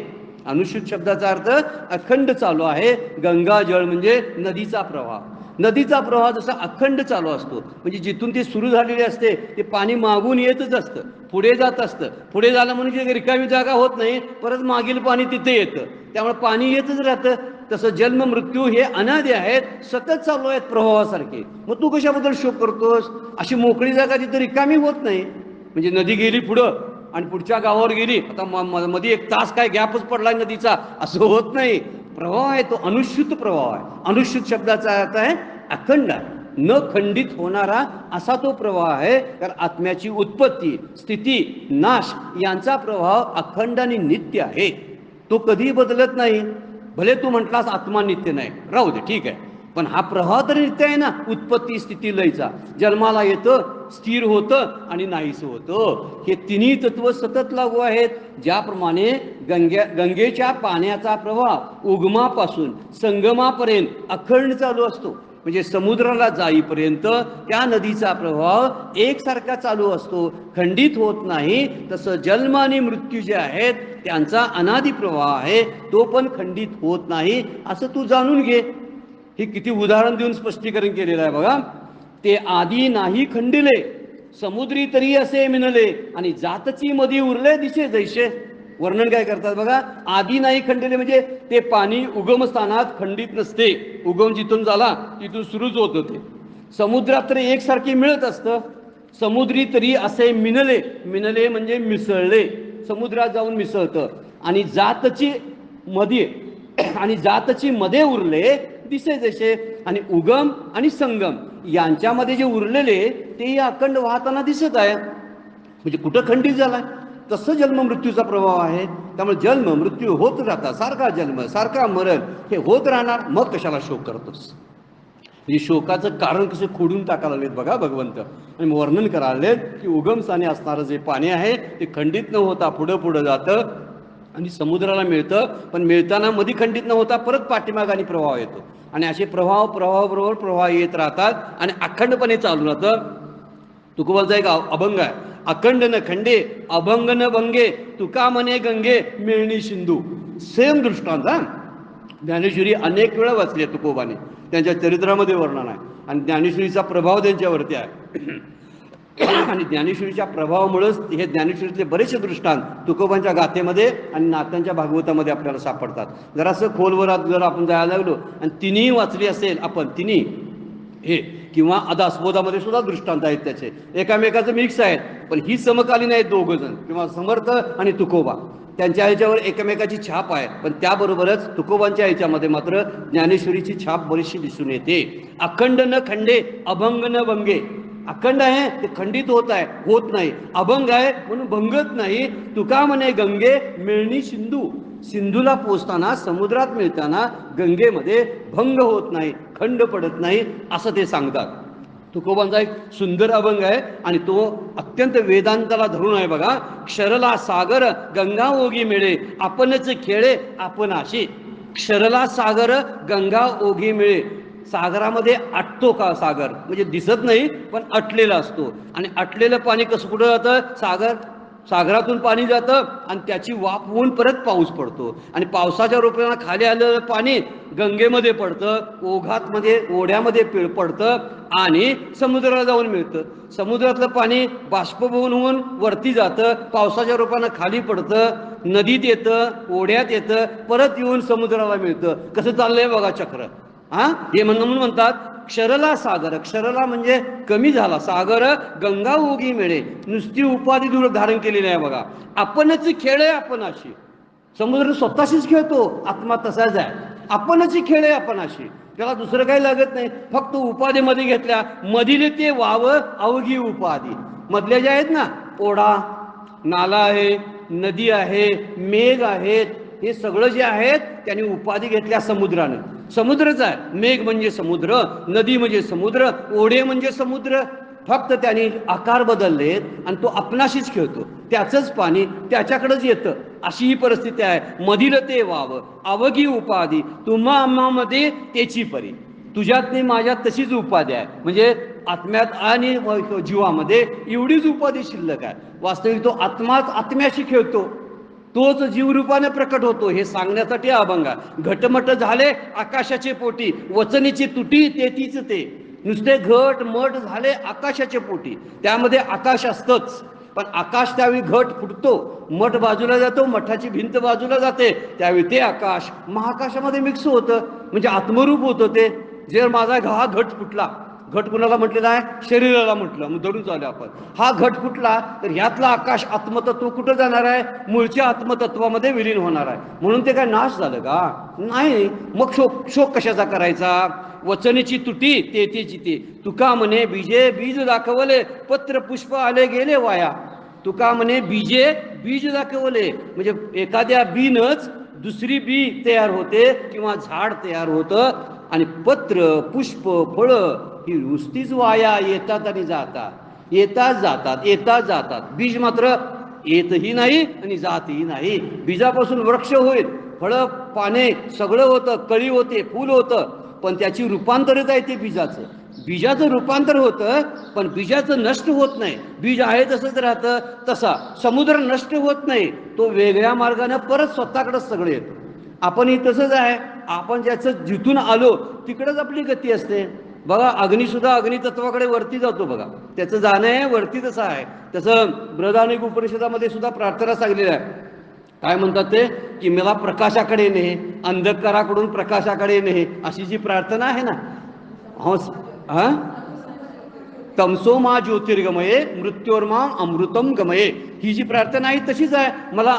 अनुश्युत शब्दाचा अर्थ अखंड चालू आहे. गंगाजळ म्हणजे नदीचा प्रवाह. नदीचा प्रवाह जसा अखंड चालू असतो, म्हणजे जिथून ते सुरू झालेले असते ते पाणी मागून येतच असतं, पुढे जात असतं. पुढे झालं म्हणजे रिकामी जागा होत नाही, परत मागील पाणी तिथे येतं, त्यामुळे पाणी येतच राहतं. तसं जन्म मृत्यू हे अनादी आहेत, सतत चालू आहेत प्रवाहासारखे. मग तू कशाबद्दल शोक करतोस? अशी मोकळी जागा तिथं रिकामी होत नाही. म्हणजे नदी गेली पुढं आणि पुढच्या गावावर गेली, आता मध्ये 1 तास काय गॅपच पडला नदीचा, असं होत नाही. प्रवाह आहे तो अनुश्युत प्रवाह आहे. अनुश्युत शब्दाचा अर्थ आहे अखंड, न खंडित होणारा असा तो प्रवाह आहे. कारण आत्म्याची उत्पत्ती, स्थिती, नाश यांचा प्रवाह अखंड आणि नित्य आहे. तो कधीही बदलत नाही. भले तू म्हटलास आत्मा नित्य नाही, राहू दे, ठीक आहे, पण हा प्रवाह तरी नित्य आहे ना. उत्पत्ती, स्थिती, लयचा. जन्माला येतं, स्थिर होतं आणि नाहीसं होतं. हे तिन्ही तत्व सतत लागू आहेत. ज्याप्रमाणे गंगेच्या पाण्याचा प्रवाह उगमापासून संगमापर्यंत अखंड चालू असतो, म्हणजे समुद्राला जाईपर्यंत त्या नदीचा प्रवाह एकसारखा चालू असतो, खंडित होत नाही. तसं जन्म आणि मृत्यू जे आहेत त्यांचा अनादी प्रवाह आहे, तो पण खंडित होत नाही, असं तू जाणून घे. हे किती उदाहरण देऊन स्पष्टीकरण केलेलं आहे बघा. ते आधी नाही खंडिले, समुद्री तरी असे मिनले, आणि जातची मधी उरले दिशे जैसे. वर्णन काय करतात बघा, आधी नाही खंडिले म्हणजे ते पाणी उगमस्थानात खंडित नसते. उगम जिथून झाला तिथून सुरूच होत होते. समुद्रात तरी एकसारखी मिळत असतं. समुद्री तरी असे मिनले, मिनले म्हणजे मिसळले, समुद्रात जाऊन मिसळतं. आणि जातची मध्ये उरले दिसे जसे. आणि उगम आणि संगम यांच्यामध्ये जे उरलेले ते अखंड वाहताना दिसत आहे, म्हणजे कुठं खंडित झालाय. तसं जन्म मृत्यूचा प्रभाव आहे. त्यामुळे जन्म मृत्यू होत राहतात, सारखा जन्म सारखा मरण हे होत राहणार. मग कशाला शोक करतोस? म्हणजे शोकाचं कारण कसं खोडून टाकायला लागलेत बघा भगवंत. आणि वर्णन करायला की उगमस्थानी असणारं जे पाणी आहे ते खंडित न होता पुढं पुढं जातं आणि समुद्राला मिळतं, पण मिळताना मध्ये खंडित न होता परत पाठीमागाने प्रवाह येतो. आणि असे प्रवाहाबरोबर प्रवाह येत राहतात आणि अखंडपणे चालू राहतं. तुकोबांचा एक अभंग आहे, अखंड न खंडे अभंग न भंगे, तुका म्हणे गंगे मिळणी सिंधू. सेम दृष्टांत हा. ज्ञानेश्वरी अनेक वेळा वाचली तुकोबाने, त्यांच्या चरित्रामध्ये वर्णन आहे. आणि ज्ञानेश्वरीचा प्रभाव त्यांच्यावरती आहे. आणि ज्ञानेश्वरीच्या प्रभावामुळेच हे ज्ञानेश्वरीतले बरेचसे दृष्टांत तुकोबांच्या गाथेमध्ये आणि नाथांच्या भागवतामध्ये आपल्याला सापडतात. जरासं खोलवरात जर आपण जायला लागलो आणि तिन्ही वाचली असेल आपण, तिन्ही हे किंवा दासबोधामध्ये सुद्धा दृष्टांत आहेत त्याचे, एकामेकाचं मिक्स आहेत, पण ही समकालीन आहेत दोघं जण, किंवा समर्थ आणि तुकोबा. त्यांच्या ह्याच्यावर एकमेकाची छाप आहे, पण त्याबरोबरच तुकोबांच्या ह्याच्यामध्ये मात्र ज्ञानेश्वरीची छाप बरीचशी दिसून येते. अखंड न खंडे अभंग न भंगे. अखंड आहे ते खंडित होत आहे, होत नाही. अभंग आहे म्हणून भंगत नाही. तुका म्हणे गंगे मिळणी सिंधू. सिंधूला पोचताना, समुद्रात मिळताना गंगेमध्ये भंग होत नाही, खंड पडत नाही, असं ते सांगतात. तुकोबांचा एक सुंदर अभंग आहे आणि तो अत्यंत वेदांताला धरून आहे बघा. क्षरला सागर गंगा ओगी मिळे, आपणच खेळे आपण अशी. क्षरला सागर गंगा ओगी मिळे. सागरामध्ये आटतो का सागर, म्हणजे दिसत नाही पण अटलेला असतो. आणि अटलेलं पाणी कसं कुठं जातं? सागर सागरातून पाणी जातं आणि त्याची वाफ होऊन परत पाऊस पडतो आणि पावसाच्या रूपानं खाली आलेलं पाणी गंगेमध्ये पडतं, ओघातमध्ये ओढ्यामध्ये पडतं आणि समुद्राला जाऊन मिळतं. समुद्रातलं पाणी बाष्पभवन होऊन वरती जातं, पावसाच्या रूपानं खाली पडतं, नदीत येतं, ओढ्यात येतं, परत येऊन समुद्राला मिळतं. कसं चाललंय बघा चक्र. हे म्हणून म्हणतात क्षरला सागर. क्षरला म्हणजे कमी झाला, सागर गंगा उगी मिळे. नुसती उपाधी दूर धारण केलेली आहे बघा. आपणच खेळ आहे आपणाशी. समुद्र स्वतःशीच खेळतो, आत्मा तसाच आहे. आपणच खेळ आहे आपणाशी, त्याला दुसरं काही लागत नाही. फक्त उपाधीमध्ये घेतल्या, मधील ते वावं अवघी उपाधी. मधल्या ज्या आहेत ना, ओढा, नाला आहे, नदी आहे, मेघ आहेत, हे सगळं जे आहेत त्यांनी उपाधी घेतल्या समुद्रानं. समुद्रच आहे. मेघ म्हणजे समुद्र, नदी म्हणजे समुद्र, ओढे म्हणजे समुद्र. फक्त त्यांनी आकार बदललेत आणि तो आपणाशीच खेळतो. त्याचंच पाणी त्याच्याकडेच येतं. अशी ही परिस्थिती आहे. मधील ते वाव अवघी उपाधी, तुम्हा आम्हामध्ये त्याची परी. तुझ्यात नाही माझ्यात तशीच उपाधी आहे. म्हणजे आत्म्यात आणि जीवामध्ये एवढीच उपाधी शिल्लक आहे. वास्तविक तो आत्माच आत्म्याशी खेळतो, तोच जीवरूपाने प्रकट होतो. हे सांगण्यासाठी अभंग आहे. घटमट झाले आकाशाचे पोटी, वचनीची तुटी तेथीच ते. नुसते घट मठ झाले आकाशाचे पोटी, त्यामध्ये आकाश असतंच. पण आकाश त्यावेळी घट फुटतो, मठ बाजूला जातो, मठाची भिंत बाजूला जाते, त्यावेळी ते आकाश महाकाशामध्ये मिक्स होतं. म्हणजे आत्मरूप होतं ते. जर माझा हा घट फुटला, घट कुणाला म्हटलेला आहे? शरीराला म्हटलं, मग धरून चालू आपण. हा घट फुटला तर ह्यातला आकाश आत्मतत्व कुठं जाणार आहे? मूळच्या आत्मतत्वामध्ये विलीन होणार आहे. म्हणून ते काय नाश झालं का? नाही. मग शोक कशाचा करायचा? वचनेची तुटी तेथीची ते. तुका म्हणे बीजे बीज दाखवले, पत्र पुष्प आले गेले वाया. तुका म्हणे बीजे बीज दाखवले, म्हणजे एखाद्या बीनच दुसरी बी तयार होते किंवा झाड तयार होतं. आणि पत्र पुष्प फळं ही नुसतीच वाया येतात आणि जातात, येतात जातात, येतात जातात. बीज मात्र येतही नाही आणि जातही नाही. बीजापासून वृक्ष होईल, फळं पाने सगळं होतं, कळी होते, फूल होतं, पण त्याची रूपांतरित आहे ते बीजाचं. बीजाचं रूपांतर होतं पण बीजाचं नष्ट होत नाही. बीज आहे तसंच राहतं. तसा समुद्र नष्ट होत नाही, तो वेगळ्या मार्गाने परत स्वतःकडेच सगळं येतं. आपणही तसंच आहे. आपण ज्याचं जिथून आलो तिकडंच आपली गती असते. बघा अग्निसुद्धा अग्नितत्वाकडे वरती जातो बघा, त्याचं जाणं आहे वरती. तसं आहे. तसं बृहदारण्यक उपनिषदामध्ये सुद्धा प्रार्थना सांगलेली आहे. काय म्हणतात ते? की मला प्रकाशाकडे ने, अंधकाराकडून प्रकाशाकडे ने, अशी जी प्रार्थना आहे ना. हो हा, तमसो मा ज्योतिर्गमये मृत्योर्मा अमृतम गमये. ही जी प्रार्थना आहे तशीच आहे. मला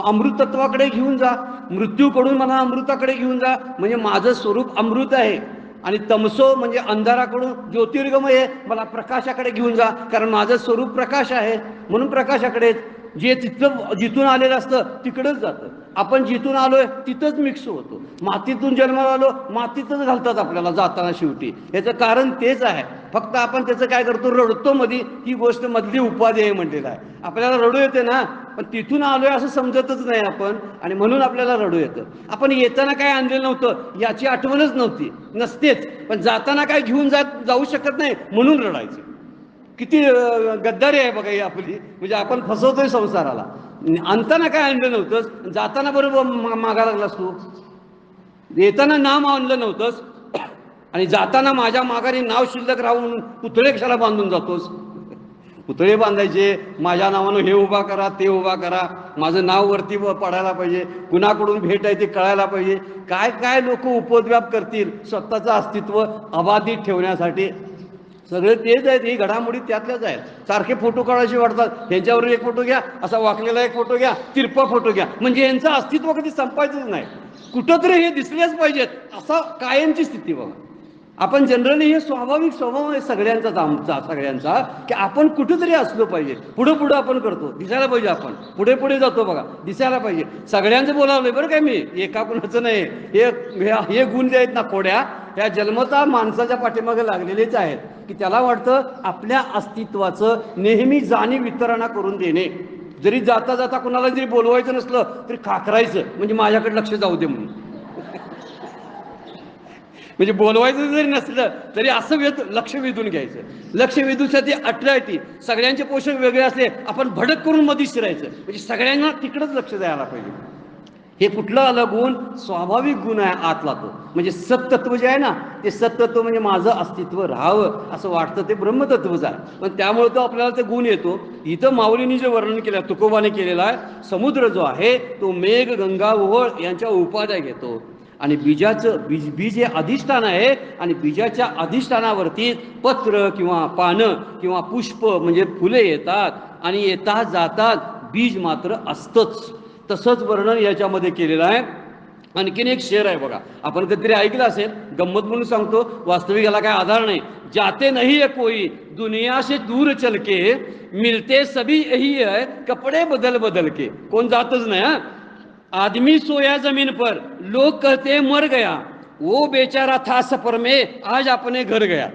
अमृतत्वाकडे घेऊन जा, मृत्यूकडून मला अमृताकडे घेऊन जा. म्हणजे माझं स्वरूप अमृत आहे. आणि तमसो म्हणजे अंधाराकडून, ज्योतिर्गमये मला प्रकाशाकडे घेऊन जा, कारण माझं स्वरूप प्रकाश आहे. म्हणून प्रकाशाकडे. जे तिथं जिथून आलेलं असतं तिकडंच जातं. आपण जिथून आलोय तिथंच मिक्स होतो. मातीतून जन्माला आलो, मातीतच घालतात आपल्याला जाताना शेवटी. याचं कारण तेच आहे. फक्त आपण त्याचं काय करतो? रडतो मध्ये. ही गोष्ट मधली उपाधी आहे म्हटलेलं आहे. आपल्याला रडू येते ना, पण तिथून आलोय असं समजतच नाही आपण, आणि म्हणून आपल्याला रडू येतं. आपण येताना काय आणलेलं नव्हतं याची आठवणच नव्हती, नसतेच. पण जाताना काय घेऊन जाऊ शकत नाही म्हणून रडायचं. किती गद्दारी आहे बघा ही आपली. म्हणजे आपण फसवतोय संसाराला. आणताना काय आणलं नव्हतंच, जाताना बरोबर मागा लागलास तू. येताना नाम आणलं नव्हतंस आणि जाताना माझ्या माघारी नाव शिल्लक राहून पुतळे कशाला बांधून जातोस? पुतळे बांधायचे, माझ्या नावानं हे उभा करा, ते उभा करा, माझं नाव वरती पडायला पाहिजे, कुणाकडून भेट आहे ते कळायला पाहिजे. काय काय लोक उपद्व्याप करतील स्वतःचं अस्तित्व अबाधित ठेवण्यासाठी. सगळे तेच आहेत. ही घडामोडी त्यातल्याच आहेत. सारखे फोटो काढायचे वाटतात. ह्यांच्यावर एक फोटो घ्या, असा वाकलेला एक फोटो घ्या, तिरपा फोटो घ्या, म्हणजे यांचं अस्तित्व कधी संपायचंच नाही. कुठंतरी हे दिसलेच पाहिजेत, असा कायमची स्थिती बघा. आपण जनरली हे स्वाभाविक स्वभाव आहे सगळ्यांचाच, आमचा सगळ्यांचा, की आपण कुठेतरी असलो पाहिजे. पुढं पुढं आपण करतो, दिसायला पाहिजे. आपण पुढे पुढे जातो बघा, दिसायला पाहिजे. सगळ्यांचं बोलावलंय बरं काय मी, एका कुणाचं नाही. हे गुण जे आहेत ना कोड्या, ह्या जन्मता माणसाच्या पाठीमागे लागलेलेच आहेत, की त्याला वाटतं आपल्या अस्तित्वाचं नेहमी जाणीव इतरांना करून देणे. जरी जाता जाता कुणाला जरी बोलवायचं नसलं तरी खाकरायचं, म्हणजे माझ्याकडे लक्ष जाऊ दे म्हणून. म्हणजे बोलवायचं जरी नसलं तरी असं लक्ष वेधून घ्यायचं. लक्ष वेधूसाठी अट्रॅक्टी सगळ्यांचे पोषक वेगळे असले आपण भडक करून मधीच शिरायचं, म्हणजे सगळ्यांना तिकडंच लक्ष द्यायला पाहिजे. हे कुठलं आलं गुण? स्वाभाविक गुण आहे आतला तो. म्हणजे सत्तत्व जे आहे ना, ते सत्तत्व म्हणजे माझं अस्तित्व राहावं असं वाटतं, ते ब्रह्मतत्वच आहे. पण त्यामुळे तो आपल्याला ते गुण येतो. इथं माऊलींनी जे वर्णन केलं, तुकोबाने केलेलं आहे, समुद्र जो आहे तो मेघ गंगा ओहोळ यांच्या उपाध्या घेतो. आणि बीजाचं बीज हे अधिष्ठान आहे, आणि बीजाच्या अधिष्ठानावरती पत्र किंवा पानं किंवा पुष्प म्हणजे फुले येतात, आणि येतात जातात, बीज मात्र असतंच. तसंच वर्णन याच्यामध्ये केलेलं आहे. आणखीन एक शेर आहे बघा, आपण कधीतरी ऐकलं असेल, गंमत म्हणून सांगतो, वास्तविक याला काय आधार नाही. जाते नहीं है कोई दुनिया से दूर चल के, मिलते सभी यही है कपडे बदल बदल के. कोण जातच नाही. हा, आदमी सोया जमीन पर, लोग कहते मर गया, वो बेचारा था सफर में, आज अपने घर गया.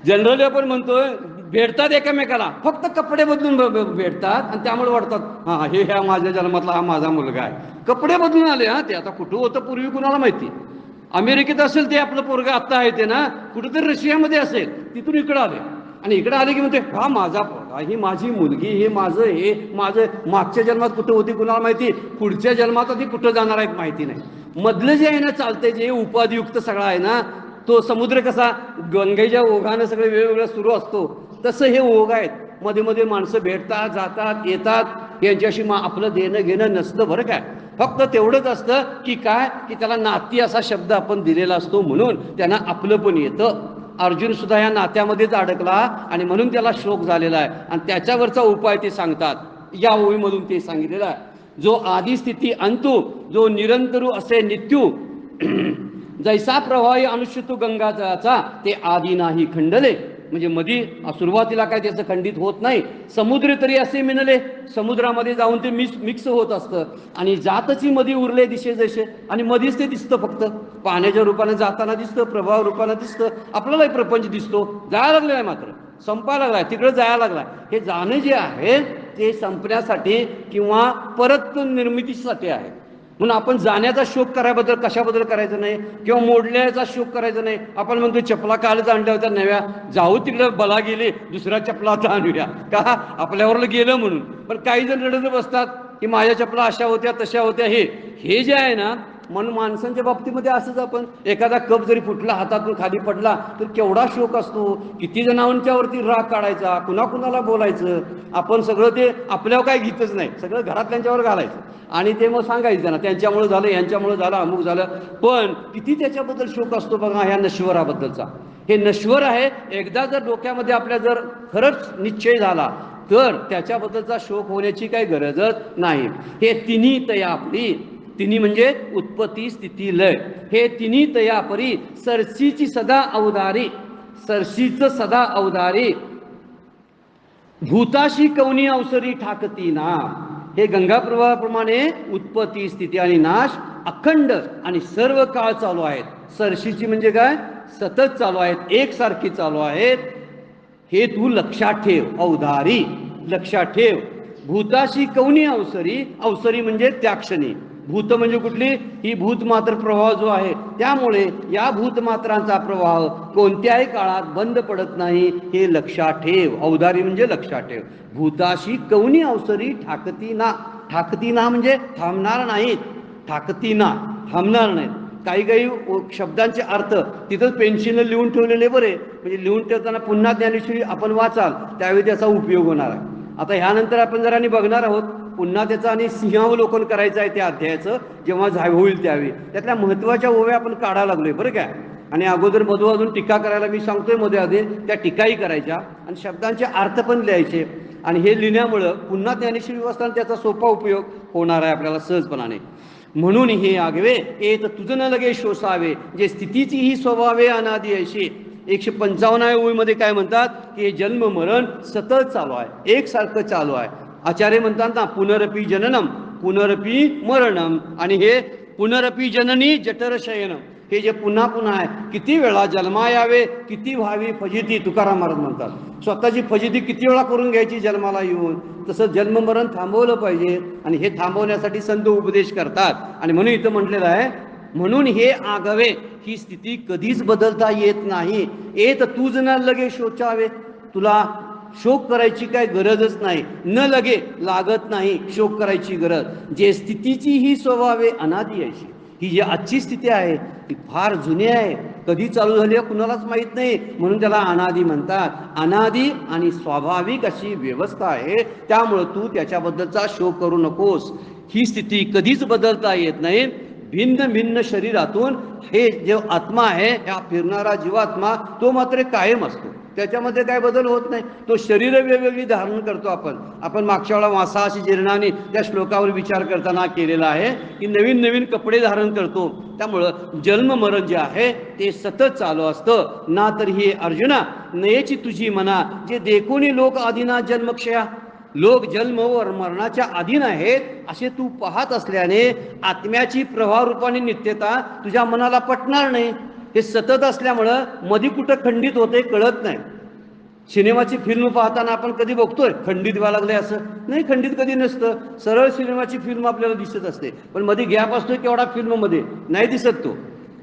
जनरली आपण म्हणतोय भेटतात एकमेकाला, फक्त कपडे बदलून भेटतात, आणि त्यामुळे वाटतात हा हे ह्या माझ्या जन्मातला हा माझा मुलगा आहे. कपडे बदलून आले. हा, ते आता कुठं होतं पूर्वी कुणाला माहिती. अमेरिकेत असेल ते आपलं पोरगा आत्ता आहे ते ना, कुठेतरी रशियामध्ये असेल, तिथून इकडं आले, आणि इकडे आले की म्हणते हा माझा पोरगा, ही माझी मुलगी, हे माझं मागच्या जन्मात कुठं होती कुणाला माहिती, पुढच्या जन्मात आधी कुठं जाणार आहेत माहिती नाही. मधलं जे आहे ना चालतंय, जे उपाधियुक्त सगळं आहे ना, तो समुद्र कसा गंगेच्या ओघानं सगळे वेगवेगळं सुरू असतो, तसं हे ओघ आहेत. मध्ये मध्ये माणसं भेटतात जातात येतात, यांच्याशी आपलं देणं घेणं नसतं बरं काय. फक्त तेवढंच असतं की काय, की त्याला नाती असा शब्द आपण दिलेला असतो, म्हणून त्यांना आपलं पण येतं. अर्जुन सुद्धा या नात्यामध्येच अडकला, आणि म्हणून त्याला शोक झालेला आहे, आणि त्याच्यावरचा उपाय ते सांगतात. या ओळीमधून ते सांगितलेलं आहे. जो आदिस्थिती अंतू, जो निरंतरू असे नित्यू, जैसा प्रवाही अनुष्यतू गंगाचा, ते आधी नाही खंडले. म्हणजे मधी सुरुवातीला काय त्याचं खंडित होत नाही. समुद्र तरी असे मिनले, समुद्रामध्ये जाऊन ते मिक्स होत असतं, आणि जातची मधी उरले दिशे जसे, आणि मधीच ते दिसतं, फक्त पाण्याच्या रूपाने जाताना दिसतं, प्रभाव रूपाने दिसतं, आपल्यालाही प्रपंच दिसतो. जायला लागलेला आहे, मात्र संपायला लागलाय, तिकडे जायला लागलाय. हे जाणं जे आहे ते संपण्यासाठी किंवा परत निर्मितीसाठी आहे. म्हणून आपण जाण्याचा शोक करायबद्दल कशाबद्दल करायचं नाही, किंवा मोडल्याचा शोक करायचा नाही. आपण म्हणतो चपला कालच आणल्या होत्या नव्या, जाऊ तिकडे बला गेले, दुसऱ्या चपला आता आणूया का, आपल्यावर गेलं म्हणून. पण काही जण रडत बसतात की माझ्या चपला अशा होत्या तशा होत्या. हे जे आहे ना, म्हणून माणसांच्या बाबतीमध्ये असंच, आपण एखादा कप जरी फुटला हातातून खाली पडला तर केवढा शोक असतो, किती जणांच्यावरती राग काढायचा, कुणाकुणाला बोलायचं. आपण सगळं ते आपल्यावर काय घेतच नाही, सगळं घरातल्यांच्यावर घालायचं, आणि ते मग सांगायचं ना त्यांच्यामुळं झालं, यांच्यामुळं झालं, अमुक झालं. पण किती त्याच्याबद्दल शोक असतो बघा, ह्या नश्वराबद्दलचा. हे नश्वर आहे. एकदा जर डोक्यामध्ये आपल्या जर खरंच निश्चय झाला तर त्याच्याबद्दलचा शोक होण्याची काही गरजच नाही. हे तिन्ही तया आपली, तिन्ही म्हणजे उत्पत्ती स्थिती लय, हे तिन्ही तया परी सरसीची सदा अवधारी, सरसीचं सदा अवधारी, भूताशी कवनी अवसरी ठाकती ना. हे गंगा प्रवाहाप्रमाणे उत्पत्ती स्थिती आणि नाश अखंड आणि सर्व काळ चालू आहेत. सरशीची म्हणजे काय, सतत चालू आहेत, एकसारखी चालू आहेत. हे तू लक्षात ठेव. अवधारी लक्षात ठेव. भूताशी कवनी अवसरी, अवसरी म्हणजे त्या क्षणी. भूत म्हणजे कुठली, ही भूतमात्र प्रवाह जो आहे, त्यामुळे या भूतमात्रांचा प्रवाह कोणत्याही काळात बंद पडत नाही, हे लक्षात ठेव. अवधारी म्हणजे लक्षात ठेव. भूताशी कवनी अवसरी ठाकती ना. ठाकती ना म्हणजे थांबणार नाहीत, ठाकती ना थांबणार नाहीत. काही काही शब्दांचे अर्थ तिथं पेन्सिलनं लिहून ठेवलेले बरे, म्हणजे लिहून ठेवताना पुन्हा ज्ञानेश्वरी आपण वाचाल त्यावेळी त्याचा उपयोग होणार आहे. आता ह्यानंतर आपण जरा बघणार आहोत, पुन्हा त्याचं आणि सिंहावलोकन करायचं आहे त्या अध्यायाचं, जेव्हा होईल त्यावेळी त्यातल्या महत्त्वाच्या ओव्या आपण काढायला लागलोय बरं काय. आणि अगोदर मधू अजून टीका करायला मी सांगतोय, मध्ये आधी त्या टीकाही करायच्या आणि शब्दांचे अर्थ पण लिहायचे. आणि हे लिहिण्यामुळं पुन्हा ज्ञानेश्वरी वाचताना त्याचा सोपा उपयोग होणार आहे आपल्याला सहजपणाने. म्हणून हे आगवे येत तुझं न लगे शोसावे, जे स्थितीची ही स्वभावे अनादी अशी. 155व्या ओळीमध्ये काय म्हणतात की हे जन्म मरण सतत चालू आहे, एकसारखं चालू आहे. आचार्य म्हणतात ना, पुनरपी जननम पुनरपी मरणम, आणि हे पुनरपी जननी जठर शयनम, हे जे पुन्हा पुन्हा आहे, किती वेळा जन्मा यावे, किती व्हावी फजिती. तुकाराम महाराज म्हणतात स्वतःची फजिती किती वेळा करून घ्यायची जन्माला येऊन. तसं जन्म मरण थांबवलं पाहिजे, आणि हे थांबवण्यासाठी संत उपदेश करतात. आणि म्हणून इथं म्हटलेलं आहे म्हणून हे आगवे ही स्थिती कधीच बदलता येत नाही. येत तूच न लगे शोचावे, तुला शोक करायची काय गरजच नाही. न लगे लागत नाही शोक करायची गरज. जे स्थितीची ही स्वभावे अनादी अशी, ही जी आजची स्थिती आहे ती फार जुनी आहे, कधी चालू झाली आहे कुणालाच माहीत नाही, म्हणून त्याला अनादी म्हणतात. अनादी आणि स्वाभाविक अशी व्यवस्था आहे, त्यामुळं तू त्याच्याबद्दलचा शोक करू नकोस. ही स्थिती कधीच बदलता येत नाही. भिन्न भिन्न शरीरातून हे जो आत्मा आहे, हा फिरणारा जीवात्मा, तो मात्र कायम असतो, त्याच्यामध्ये काय बदल होत नाही. तो शरीर वेगवेगळी धारण करतो. आपण मागच्या वेळा वासाशी जीर्णाने त्या श्लोकावर विचार करताना केलेला आहे की नवीन नवीन कपडे धारण करतो. त्यामुळं जन्म मरण जे आहे ते सतत चालू असतं. ना तर ही अर्जुना नयेची तुझी मना, जे देखोनी लोक आदिना जन्मक्षया, लोक जन्म व मरणाच्या अधीन आहेत असे तू पाहत असल्याने आत्म्याची प्रवाहरूपाने नित्यता तुझ्या मनाला पटणार नाही. हे सतत असल्यामुळं मधी कुठं खंडित होते कळत नाही. सिनेमाची फिल्म पाहताना आपण कधी बघतोय खंडित व्हायला लागले असं नाही, खंडित कधी नसतं. सरळ सिनेमाची फिल्म आपल्याला दिसत असते, पण मध्ये गॅप असतोय केवढा फिल्ममध्ये नाही दिसत. तो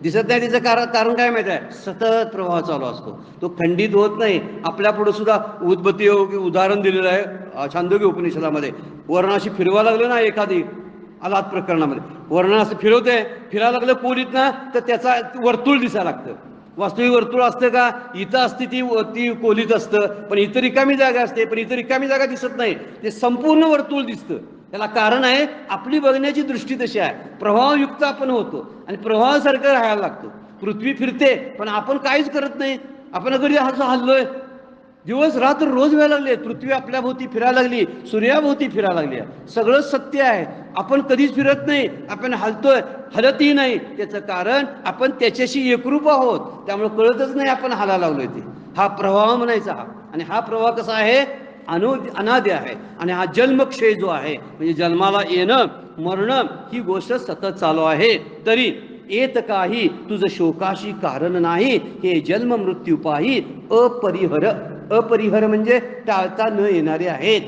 दिसत नाही, त्याचं कारण काय माहिती आहे, सतत प्रवाह चालू असतो, तो खंडित होत नाही. आपल्या पुढे सुद्धा उद्बत्ती उदाहरण दिलेलं आहे छांदोग्य उपनिषदामध्ये. वर्ण अशी फिरवा लागलं ना एखादी आलात प्रकरणामध्ये, वर्ण असं फिरायला लागलं पोलीत ना, तर त्याचा वर्तुळ दिसायला लागतं. वास्तविक वर्तुळ असतं का, इथं असते ती कोलीत असतं, पण इतर रिकामी जागा असते, पण इतर रिकामी जागा दिसत नाही, ते संपूर्ण वर्तुळ दिसतं. त्याला कारण आहे आपली बघण्याची दृष्टी तशी आहे. प्रवाहयुक्त आपण होतो आणि प्रवाहासारखं राहायला लागतो. पृथ्वी फिरते पण आपण काहीच करत नाही. आपण कधी असं हल्लोय, दिवस रात्र रोज व्हायला लागले, पृथ्वी आपल्या भोवती फिरायला लागली, सूर्याभोवती फिरायला लागली, सगळं सत्य आहे. आपण कधीच फिरत नाही, आपण हलतोय, हलतही नाही. त्याचं कारण आपण त्याच्याशी एकरूप आहोत, त्यामुळे कळतच नाही आपण हालायला लागलोय. ते हा प्रवाह म्हणायचा. आणि हा प्रवाह कसा आहे, अनादी आहे. आणि हा जन्मक्षय जो आहे, म्हणजे जन्माला येणं मरणं ही गोष्ट सतत चालू आहे. तरी येत काही तुझं शोकाशी कारण नाही, हे जन्म मृत्यू पाही अपरिहर म्हणजे टाळता न येणारे आहेत.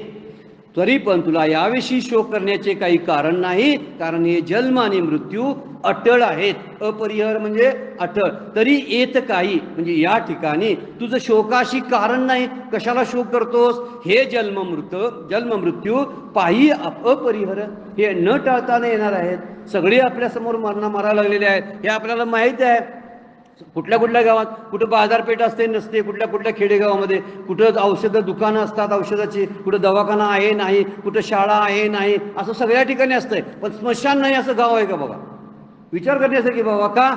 तरी पण तुला याविषयी शोक करण्याचे काही कारण नाही, कारण हे जन्म आणि मृत्यू अटळ आहेत. अपरिहर म्हणजे अटळ. तरी येत काही म्हणजे या ठिकाणी तुझं शोकाशी कारण नाही. कशाला शोक करतोस, हे जन्म मृत्यू पायी अपरिहर, हे न टाळता येणार आहेत. सगळे आपल्या समोर मरायला लागलेले आहेत, हे आपल्याला माहिती आहे. कुठल्या गावात कुठं बाजारपेठ असते नसते, कुठल्या खेडेगावामध्ये कुठं औषधं दुकानं असतात औषधाची, कुठं दवाखाना आहे नाही, कुठं शाळा आहे नाही, असं सगळ्या ठिकाणी असतंय. पण स्मशान नाही असं गाव आहे का बघा. विचार करण्यासारखी बाबा, का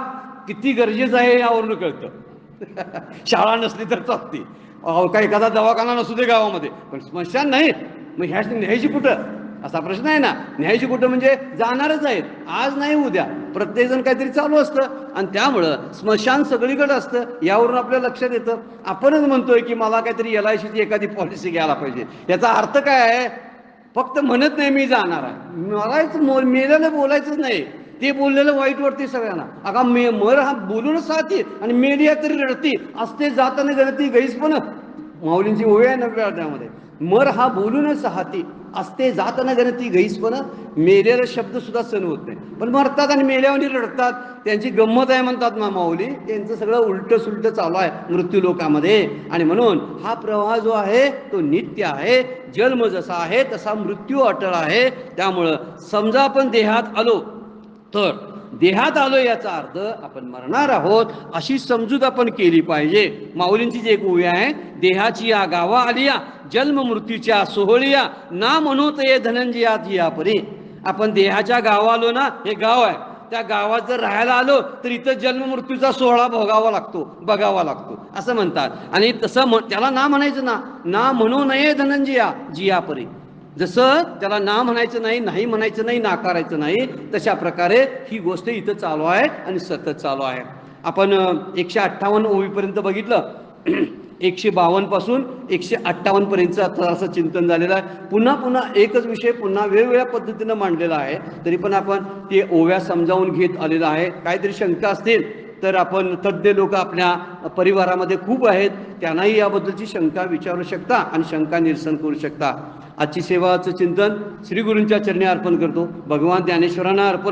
किती गरजेचं आहे यावरून कळतं. शाळा नसली तर चालते, का एखादा दवाखाना नसू दे गावामध्ये, पण स्मशान नाही, मग ह्या न्यायची कुठं, असा प्रश्न आहे ना. न्यायची कुठं म्हणजे जाणारच आहेत, आज नाही उद्या प्रत्येकजण काहीतरी चालू असतं. आणि त्यामुळं स्मशान सगळीकडे असतं, यावरून आपल्या लक्षात येतं. आपणच म्हणतोय की मला काहीतरी LICची एखादी पॉलिसी घ्यायला पाहिजे. याचा अर्थ काय आहे, फक्त म्हणत नाही मी जाणार आहे, मला मेलेलं बोलायचंच नाही. ते बोललेलं वाईट वाटते सगळ्यांना. अगा मर हा बोलूनच साथी आणि मेलिया तरी रडती असते, जाताना गणती गैस. पण माऊलींची ओवी आहे 9व्या अध्यायामध्ये, मर हा बोलूनच हाती असते जाताना गणती गैस. पण मेलेला शब्द सुद्धा सण होत नाही, पण मरतात आणि मेल्यावर रडतात. त्यांची गंमत आहे म्हणतात माऊली, त्यांचं सगळं उलट सुलट चालू आहे मृत्यू लोकामध्ये. आणि म्हणून हा प्रवाह जो आहे तो नित्य आहे. जन्म जसा आहे तसा मृत्यू अटळ आहे. त्यामुळं समजा आपण देहात आलो, तर देहात आलो याचा अर्थ आपण मरणार आहोत अशी समजूत आपण केली पाहिजे. माऊलींची जी एक ओवी आहे, देहाची या गावा आलिया जन्म मृत्यूच्या सोहळिया, ना म्हणूत ये धनंजयात या परी. आपण देहाच्या गावा आलो ना, हे गाव आहे, त्या गावात जर राहायला आलो तर इथं जन्म मृत्यूचा सोहळा बघावा लागतो असं म्हणतात. आणि तसं त्याला ना म्हणायचं ना म्हणू नये धनंजया जिया परी. जसं त्याला ना म्हणायचं नाही, नाही म्हणायचं नाही, नाकारायचं नाही, तशा प्रकारे ही गोष्ट इथं चालू आहे आणि सतत चालू आहे. आपण 158 ओवीपर्यंत बघितलं. 152 पासून 158 पर्यंत आता असं चिंतन झालेलं आहे. पुन्हा एकच विषय पुन्हा वेगवेगळ्या पद्धतीनं मांडलेला आहे, तरी पण आपण ते ओव्या समजावून घेत आलेलं आहे. काहीतरी शंका असतील तर आपण तज्ज्ञ लोक आपल्या परिवारामध्ये खूप आहेत, त्यांनाही याबद्दलची शंका विचारू शकता आणि शंका निरसन करू शकता. आजची सेवाचं चिंतन श्री गुरूंच्या चरणी अर्पण करतो. भगवान ज्ञानेश्वरांना अर्पण